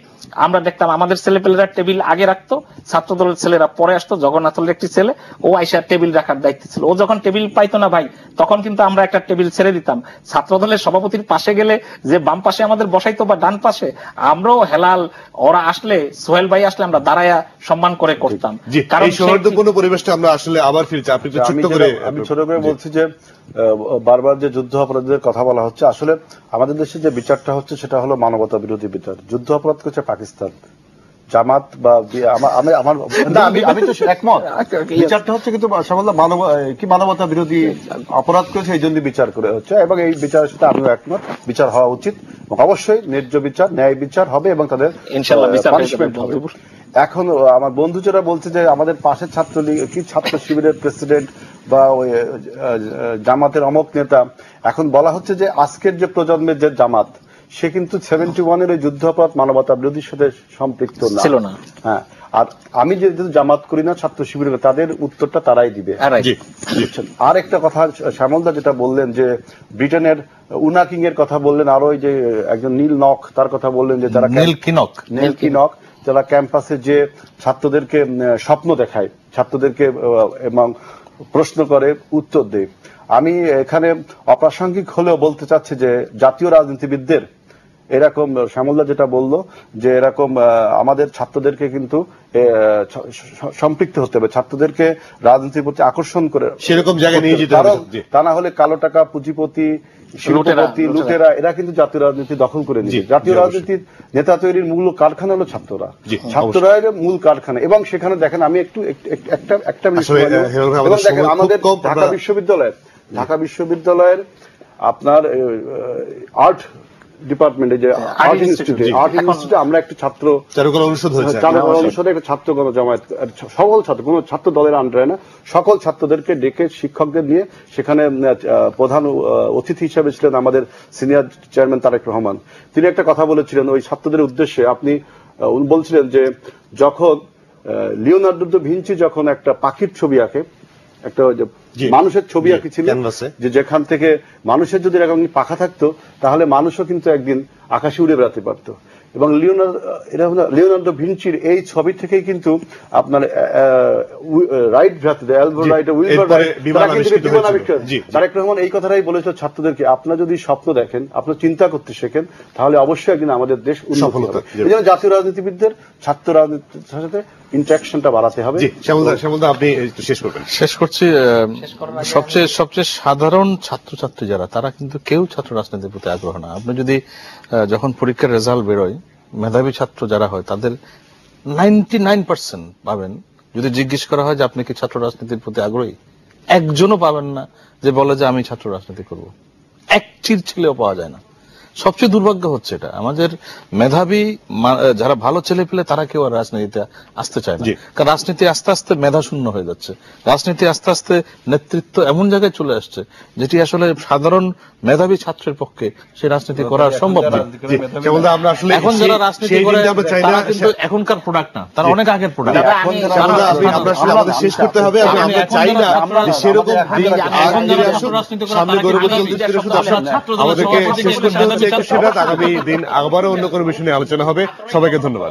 আমরা দেখতাম আমাদের ছেলেপেলেরা টেবিল আগে রাখতো, ছাত্র দলের ছেলেরা পরে আসতো। জগন্নাথের একটি ছেলে, ও আইসা টেবিল রাখার দায়িত্ব ছিল। ও যখন টেবিল পাইতো না ভাই, তখন কিন্তু আমরা একটা টেবিল ছেড়ে দিতাম। ছাত্র দলের সভাপতির পাশে গেলে যে বাম পাশে আমাদের বসাইতো বা ডান পাশে, আমরাও হেলাল ওরা আসলে, সোহেল ভাই আসলে আমরা দাঁড়ায়া সম্মান করে করতাম। কারণ এই সৌহার্দ্যপূর্ণ পরিবেশটা আমরা আসলে আবার ফিরছি। আপনি আমি ছোট করে বলছি যে বারবার যে যুদ্ধ অপরাধীদের কথা বলা হচ্ছে, আসলে আমাদের দেশে যে বিচারটা হচ্ছে সেটা হলো মানবতা বিরোধী বিচার। যুদ্ধ অপরাধ করছে পাকিস্তান, জামাত বা আমি তো একমত, বিচারটা হচ্ছে কিন্তু মানবতা বিরোধী অপরাধ করেছে, এই জন্য বিচার করে হচ্ছে, এবং এই বিচারের সাথে আমিও একমত, বিচার হওয়া উচিত এবং অবশ্যই ন্যায্য বিচার, ন্যায় বিচার হবে এবং তাদের পানিশমেন্ট হবে। এখন আমার বন্ধু যারা বলছে যে আমাদের পাশের ছাত্রলীগ কি ছাত্র শিবিরের প্রেসিডেন্ট বা ওই জামাতের অমক নেতা, এখন বলা হচ্ছে যে আজকের যে প্রজন্মের যে জামাত, সে কিন্তু 71-এর ওই যুদ্ধাপরাধ মানবতা বিরোধীর সাথে সম্পৃক্ত ছিল না। হ্যাঁ, আর আমি যেহেতু জামাত করি না, ছাত্র শিবির, তাদের উত্তরটা তারাই দিবে। আর একটা কথা শ্যামলদা যেটা বললেন যে ব্রিটেনের উনা কিং এর কথা বললেন, আর ওই যে একজন নীল নক তার কথা বললেন, যে যারা নীল কিনক যারা ক্যাম্পাসে যে ছাত্রদেরকে স্বপ্ন দেখায়, ছাত্রদেরকে এবং প্রশ্ন করে উত্তর দেয়। আমি এখানে অপ্রাসঙ্গিক হলেও বলতে চাচ্ছি যে জাতীয় রাজনীতিবিদদের এরকম, শ্যামলদা যেটা বললো যে এরকম আমাদের ছাত্রদেরকে কিন্তু সম্পৃক্ত হতে হবে, ছাত্রদেরকে রাজনীতির প্রতি আকর্ষণ করে সেরকম জায়গায় নিয়ে যেতে হবে। তা না হলে কালো টাকা পুঁজিপতি, শিল্পপতি, লুটেরা, এরা কিন্তু জাতীয় রাজনীতি দখল করে নিচ্ছে। জাতীয় রাজনীতির নেতা তৈরির মূল কারখানা হলো ছাত্ররা, ছাত্ররা মূল কারখানা। এবং সেখানে দেখেন, আমি একটা দেখেন আমাদের ঢাকা বিশ্ববিদ্যালয়ের আপনার আর্ট ডিপার্টমেন্টে যে আর্ট ইনস্টিটিউটে আমরা একটা ছাত্র অনুষদে একটা ছাত্র গণজামায়াত, সকল ছাত্র, কোন ছাত্র দলের আন্ডারে না, সকল ছাত্রদেরকে ডেকে শিক্ষকদের নিয়ে সেখানে প্রধান অতিথি হিসেবে ছিলেন আমাদের সিনিয়র চেয়ারম্যান তারেক রহমান। তিনি একটা কথা বলেছিলেন ওই ছাত্রদের উদ্দেশ্যে, আপনি বলছিলেন যে যখন লিওনার্দো দা ভিঞ্চি যখন একটা পাখির ছবি আঁকে, একটা মানুষের ছবি আঁকিছিলেন, যে যেখান থেকে মানুষের যদি এরকম পাখা থাকতো তাহলে মানুষও কিন্তু একদিন আকাশে উড়ে বেড়াতে পারত। এবং লিওনার্দো ভিঞ্চির এই ছবি থেকেই কিন্তু আপনার রাইট ভ্রাতৃদ্বয়, Albert Wright, Wilbur Tarek Rahman এই কথাটাই বলেছিল ছাত্রদেরকে, আপনারা যদি স্বপ্ন দেখেন, আপনারা চিন্তা করতে শেখেন, তাহলে অবশ্যই একদিন আমাদের দেশ উন্নত হবে। এই জন্য জাতীয় রাজনীতিবিদদের ছাত্র রাজনীতির সাথে ইন্টারাকশনটা বাড়াতে হবে। জি, শ্যামলদা আপনি একটু শেষ করবেন। শেষ করছি। সবচেয়ে সাধারণ ছাত্রছাত্রী যারা, তারা কিন্তু কেউ ছাত্র রাজনীতির প্রতি আগ্রহ না। আপনি যদি যখন পরীক্ষার রেজাল্ট বেরোয়, মেধাবী ছাত্র যারা হয় তাদের 99% পাবেন, যদি জিজ্ঞেস করা হয় যে আপনি কি ছাত্র রাজনীতির প্রতি আগ্রহী, একজনও পাবেন না যে বলে যে আমি ছাত্র রাজনীতি করব। একটির ছেলেও পাওয়া যায় না। সবচেয়ে দুর্ভাগ্য হচ্ছে এটা। আমাদের মেধাবী যারা ভালো ছেলে পেলে তারা কেউ আর রাজনীতিতে আসতে চায় না, কারণ রাজনীতি আস্তে আস্তে মেধা শূন্য হয়ে যাচ্ছে। রাজনীতি আস্তে আস্তে নেতৃত্ব এমন জায়গায় চলে আসছে যেটি আসলে সাধারণ মেধাবী ছাত্রের পক্ষে সেই রাজনীতি করা সম্ভব নয়। এখন যারা রাজনীতি করে তারা কিন্তু এখনকার প্রোডাক্ট না, তারা অনেক আগের প্রোডাক্ট। আমাদের শেষ করতে হবে। আমরা চাই না সেরকম আমাদেরকে শেষ করতে হচ্ছে। আগামী দিন আবারও অন্য কোনো বিষয় নিয়ে আলোচনা হবে। সবাইকে ধন্যবাদ।